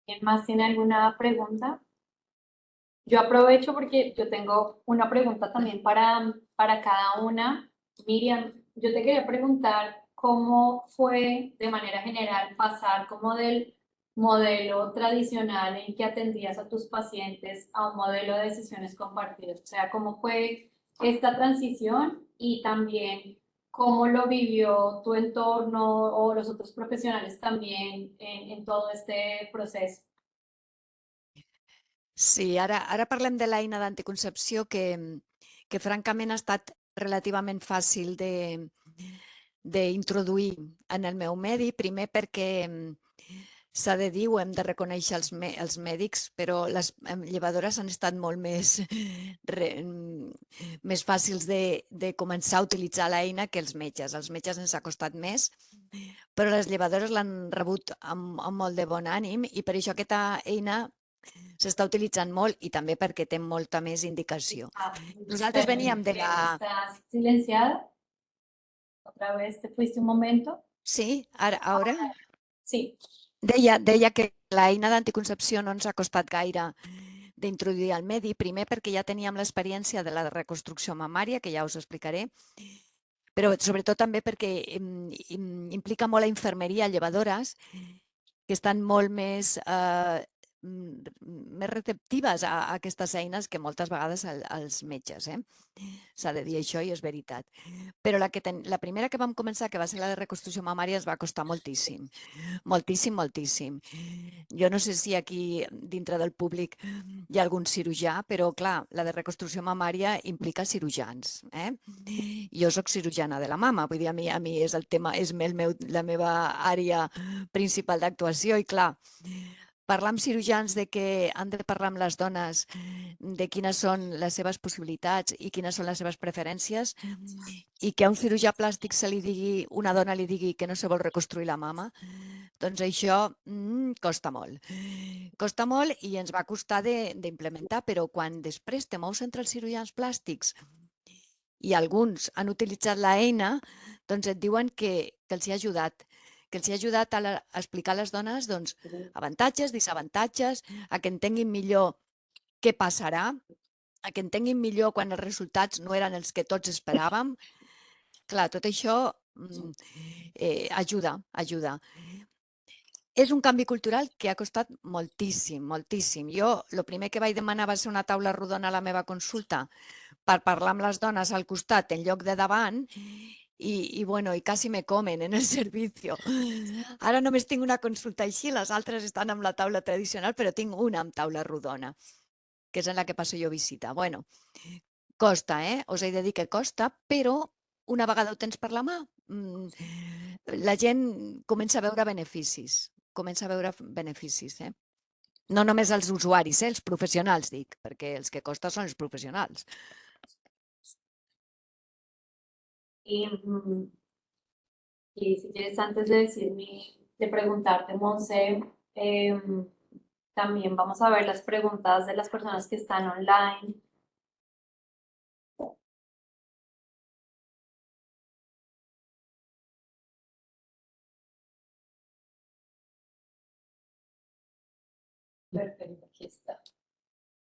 ¿Quién más tiene alguna pregunta? Yo aprovecho porque yo tengo una pregunta también para cada una. Miriam, yo te quería preguntar cómo fue de manera general pasar como del modelo tradicional en que atendías a tus pacientes a un modelo de decisiones compartidas. O sea, cómo fue esta transición y también cómo lo vivió tu entorno o los otros profesionales también en todo este proceso. Sí, ara parlem de l'eina d'anticoncepció que francament ha estat relativament fàcil d'introduir en el meu medi, primer perquè s'ha de dir, ho hem de reconèixer els mèdics, però les llevadores han estat molt més fàcils de començar a utilitzar l'eina que els metges. Els metges ens ha costat més, però les llevadores l'han rebut amb molt de bon ànim i per això aquesta eina s'està utilitzant molt i també perquè té molta més indicació. Nosaltres veníem de la... ¿Estás silenciada? ¿Otra vez te fuiste un momento? Sí, ara? Sí. Deia que l'eina d'anticoncepció no ens ha costat gaire d'introduir al medi, primer perquè ja teníem l'experiència de la reconstrucció mamària, que ja us explicaré, però sobretot també perquè implica molt la infermeria, llevadores, que estan molt més receptives a aquestes eines que moltes vegades els metges. S'ha de dir això i és veritat. Però la primera que vam començar, que va ser la de reconstrucció mamària, ens va costar moltíssim. Moltíssim, moltíssim. Jo no sé si aquí dintre del públic hi ha algun cirurgià, però clar, la de reconstrucció mamària implica cirurgians. Jo soc cirurgiana de la mama, vull dir, a mi és el tema, és la meva àrea principal d'actuació i clar, parlar amb cirurgians de que han de parlar amb les dones de quines són les seves possibilitats i quines són les seves preferències i que a un cirurgià plàstic una dona li digui que no se vol reconstruir la mama, doncs això costa molt. Costa molt i ens va costar d'implementar, però quan després te mous entre els cirurgians plàstics i alguns han utilitzat l'eina, doncs et diuen que els hi ha ajudat, a explicar a les dones avantatges, desavantatges, a que entenguin millor què passarà, a que entenguin millor quan els resultats no eren els que tots esperàvem. Clar, tot això ajuda. És un canvi cultural que ha costat moltíssim, moltíssim. Jo el primer que vaig demanar va ser una taula rodona a la meva consulta per parlar amb les dones al costat en lloc de davant i quasi me comen en el servicio. Ara només tinc una consulta així, les altres estan amb la taula tradicional, però tinc una amb taula rodona, que és en la que passo jo visita. Costa, us he de dir que costa, però una vegada ho tens per la mà, la gent comença a veure beneficis, No només els usuaris, els professionals, dic, perquè els que costa són els professionals. Y si quieres, antes de preguntarte, Monse, también vamos a ver las preguntas de las personas que están online. Perfecto, aquí está.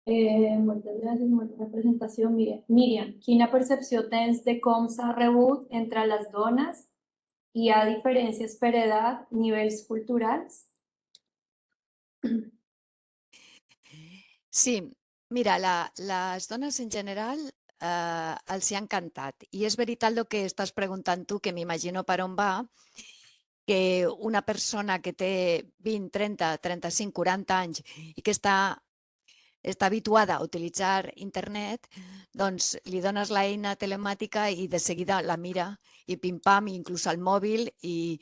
Moltes gràcies, molta presentació. Míriam, quina percepció tens de com s'ha rebut entre les dones? Hi ha diferències per edat, nivells culturals? Sí, mira, les dones en general els hi ha encantat. I és veritat el que estàs preguntant tu, que m'imagino per on va, que una persona que té 20, 30, 35, 40 anys i que està habituada a utilitzar internet, doncs li dones l'eina telemàtica i de seguida la mira i pim-pam, inclús al mòbil i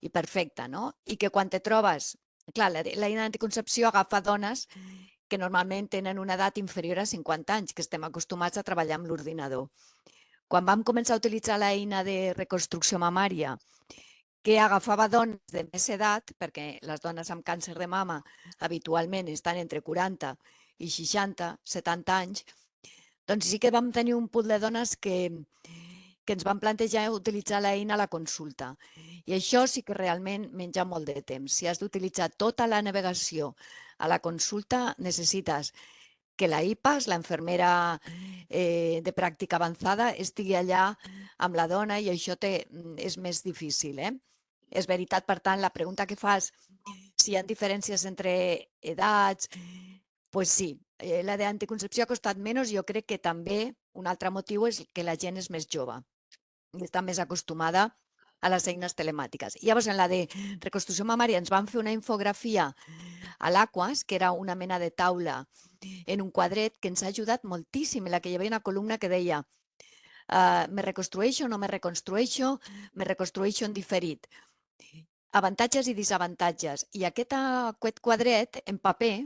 perfecte, no? I que quan te trobes... Clar, l'eina d'anticoncepció agafa dones que normalment tenen una edat inferior a 50 anys, que estem acostumats a treballar amb l'ordinador. Quan vam començar a utilitzar l'eina de reconstrucció mamària, que agafava dones de més edat, perquè les dones amb càncer de mama habitualment estan entre 40 i 60, 70 anys, doncs sí que vam tenir un pool de dones que ens van plantejar utilitzar l'eina a la consulta. I això sí que realment menja molt de temps. Si has d'utilitzar tota la navegació a la consulta, necessites que la IPAS, la infermera de pràctica avançada, estigui allà amb la dona i això és més difícil. És veritat, per tant, la pregunta que fas, si hi ha diferències entre edats, doncs sí, la d'anticoncepció ha costat menys. Jo crec que també un altre motiu és que la gent és més jove i està més acostumada a les eines telemàtiques. I llavors, en la de reconstrucció mamària, ens van fer una infografia a l'Aquas, que era una mena de taula en un quadret, que ens ha ajudat moltíssim, en la que hi havia una columna que deia me reconstrueixo, no me reconstrueixo, me reconstrueixo en diferit. Avantatges i desavantatges. I aquest quadret en paper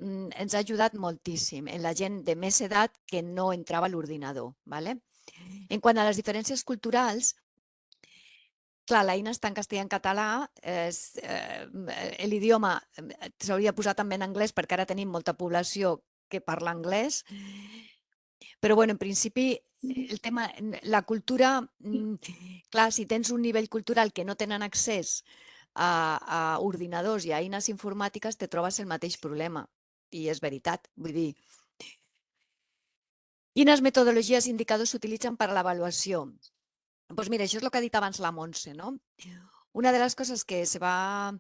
ens ha ajudat moltíssim en la gent de més edat que no entrava a l'ordinador. ¿Vale? En quant a les diferències culturals, clar, l'eina està en castellà i en català, l'idioma s'hauria posat també en anglès perquè ara tenim molta població que parla anglès, però bueno, en principi el tema, la cultura, clar, si tens un nivell cultural que no tenen accés a ordinadors i a eines informàtiques, te trobes el mateix problema. I és veritat, vull dir, quines metodologies i indicadors s'utilitzen per a l'avaluació? Doncs mira, això és el que ha dit abans la Montse, no? Una de les coses que se va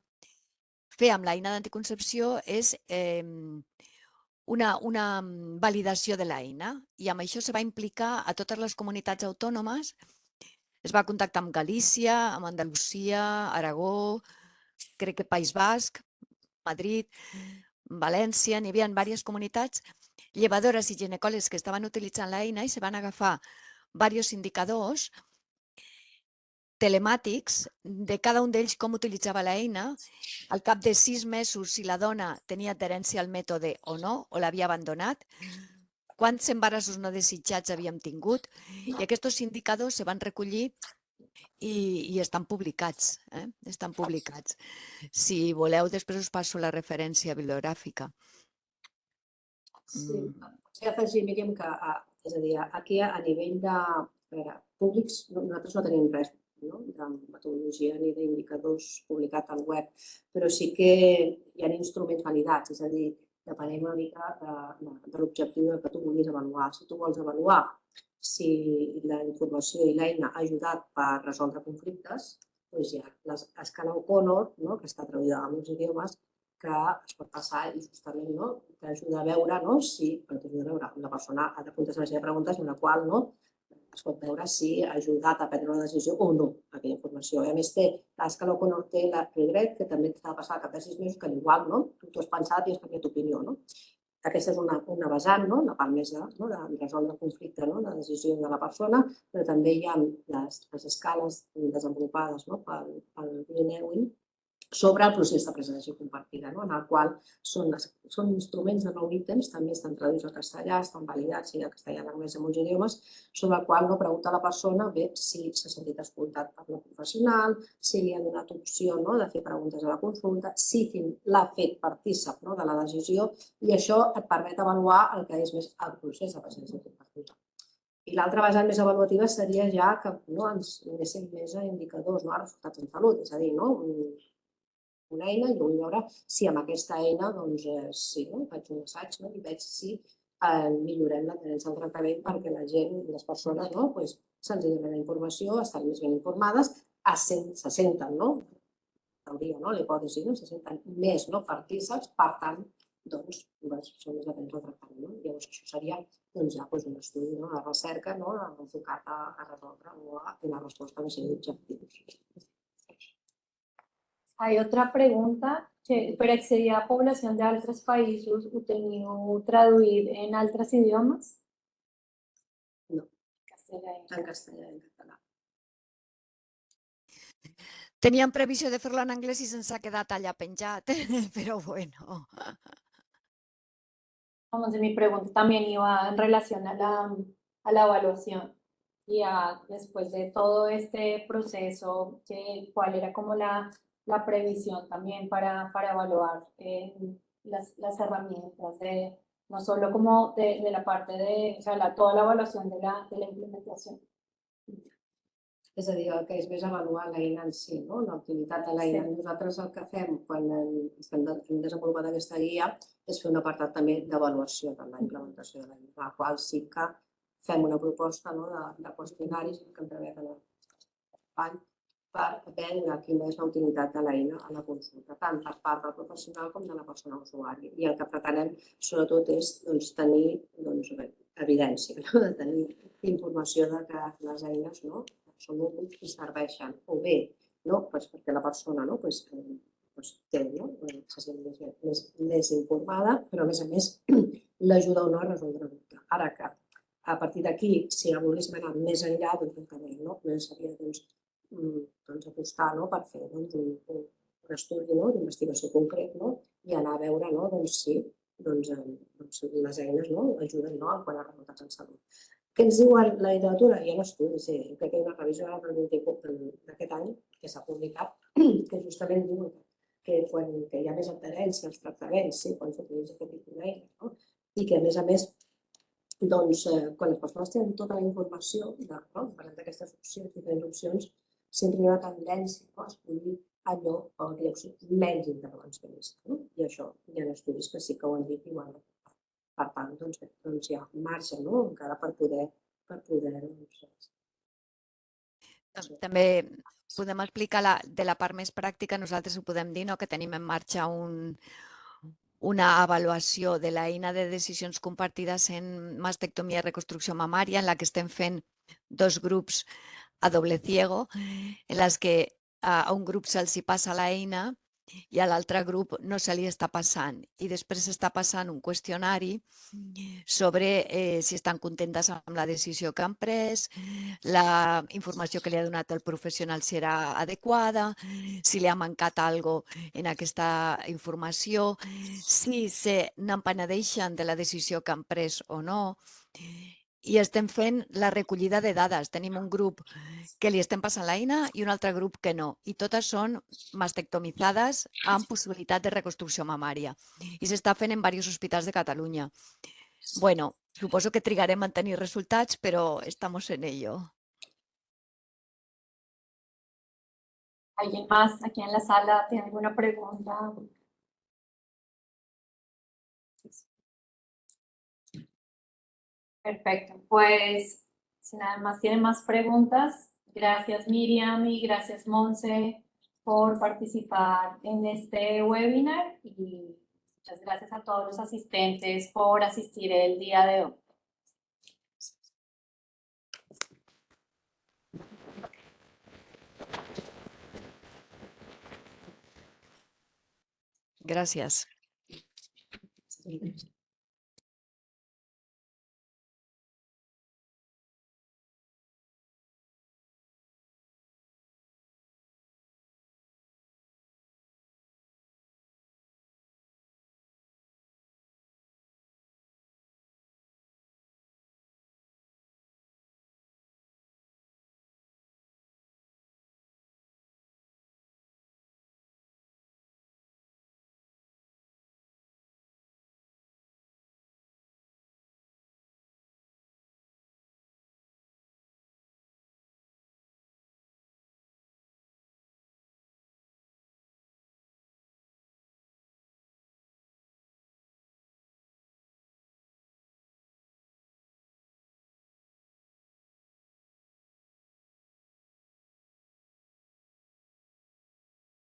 fer amb l'eina d'anticoncepció és una validació de l'eina i amb això se va implicar a totes les comunitats autònomes. Es va contactar amb Galícia, amb Andalusia, Aragó, crec que País Basc, Madrid, València, n'hi havia diverses comunitats, llevadores i ginecòlegs que estaven utilitzant l'eina i se van agafar diversos indicadors telemàtics de cada un d'ells com utilitzava l'eina. Al cap de 6 mesos, si la dona tenia adherència al mètode o no, o l'havia abandonat, quants embarassos no desitjats havíem tingut, i aquests indicadors se van recollir i estan publicats. Estan publicats. Si voleu, després us passo la referència bibliogràfica. Sí, afegir, Míriam, que és a dir, aquí a nivell de públics nosaltres no tenim res, no? De metodologia ni d'indicadors publicat al web, però sí que hi ha instruments validats, és a dir, depenent una mica de l'objectiu que tu vulguis avaluar. Si tu vols avaluar si la informació i l'eina ha ajudat per resoldre conflictes, doncs hi ha l'escala O'Connor, no? Que està traduïda a molts idiomes, que es pot passar i justament t'ajuda a veure si la persona ha de contestar una sèrie de preguntes en la qual es pot veure si ha ajudat a prendre una decisió o no aquella informació. A més, l'escala O'Connor té la regret, que també t'ha de passar al cap de 6 mesos, que igual tu has pensat i has canviat d'opinió. Aquesta és una vessant, la part més de resoldre el conflicte, la decisió de la persona, però també hi ha les escales desenvolupades pel Linewin sobre el procés de presentació compartida, en el qual són instruments de 9 ítems, també estan traduïts al castellà, estan validats, i al castellà i l'anglès en molts idiomes, sobre el qual pregunta a la persona si s'ha sentit escoltat per la professional, si li ha donat opció de fer preguntes a la consulta, si l'ha fet partícip de la decisió, i això et permet avaluar el que és més el procés de presentació compartida. I l'altra vessant més avaluativa seria ja que ens anessin més a indicadors, a resultats en salut, és a dir, una eina i vull veure si amb aquesta eina faig un assaig i veig si millorem l'adherència al tractament perquè la gent, les persones, se'ls dona la informació, estan més ben informades, se senten, teoria, l'hipòtesi, se senten més partícips, per tant, són més atents al tractament. Llavors, això seria un estudi de recerca enfocat a resoldre o a donar resposta a una sèrie d'objectius. Hay otra pregunta, que per accedir a población de altres països ho teniu traduït en altres idiomes? No. Castellà. En castellà i en català. Teníem previsió de fer-lo en anglès i se'ns ha quedat allà penjat, però bueno. Vamos, mi pregunta también iba en relación a la evaluación. después de todo este proceso, ¿cuál era como la previsión también para evaluar las herramientas no solo como de la parte de, o sea, toda la evaluación de la implementación? És a dir, el que és més avaluar l'eina en si, no? La utilitat de l'eina. Sí. Nosaltres el que fem quan hem desenvolupat aquesta guia és fer un apartat també d'avaluació de la implementació de l'eina, la qual sí que fem una proposta de qüestionaris que hem treballat en el company per veure quina és la utilitat de l'eina a la consulta, tant per part del professional com de la persona usuària. I el que pretenem, sobretot, és tenir evidència, de tenir informació de que les eines són útils i serveixen o bé perquè la persona té, se sent més informada, però a més l'ajuda o no a resoldre el dubte. Ara que a partir d'aquí, si la volguéssim anar més enllà, doncs seria apostar per fer un estudi d'investigació concret i anar a veure si les eines ajuden quan a resultats en salut. Què ens diu la literatura? Hi ha estudis, crec que hi ha una revisió d'aquest any que s'ha publicat, que justament diu que quan hi ha més adherència als tractaments, quan s'utilitza aquest tipus d'eina, i que a més, quan les persones tenen tota la informació d'aquestes opcions, diferents opcions, sempre hi ha una tendència a escollir allò o aquella opció menys intervencionista. I això hi ha estudis que sí que ho han dit igual. Per tant, hi ha marge encara per poder També podem explicar de la part més pràctica, nosaltres ho podem dir, que tenim en marxa una avaluació de l'eina de decisions compartides en mastectomia i reconstrucció mamària, en la que estem fent 2 grups a doble ciego, en les que a un grup se'ls passa l'eina i a l'altre grup no se li està passant. I després s'està passant un qüestionari sobre si estan contentes amb la decisió que han pres, la informació que li ha donat el professional si era adequada, si li ha mancat alguna cosa en aquesta informació, si se n'empenedeixen de la decisió que han pres o no. I estem fent la recollida de dades. Tenim un grup que li estem passant l'eina i un altre grup que no. I totes són mastectomitzades amb possibilitat de reconstrucció mamària. I s'està fent en diversos hospitals de Catalunya. Bueno, suposo que trigarem en tenir resultats, però estamos en ello. ¿Alguien más aquí en la sala tiene alguna pregunta? Perfecto, pues si nada más tienen más preguntas, gracias Miriam y gracias Monse por participar en este webinar y muchas gracias a todos los asistentes por asistir el día de hoy. Gracias. Sí.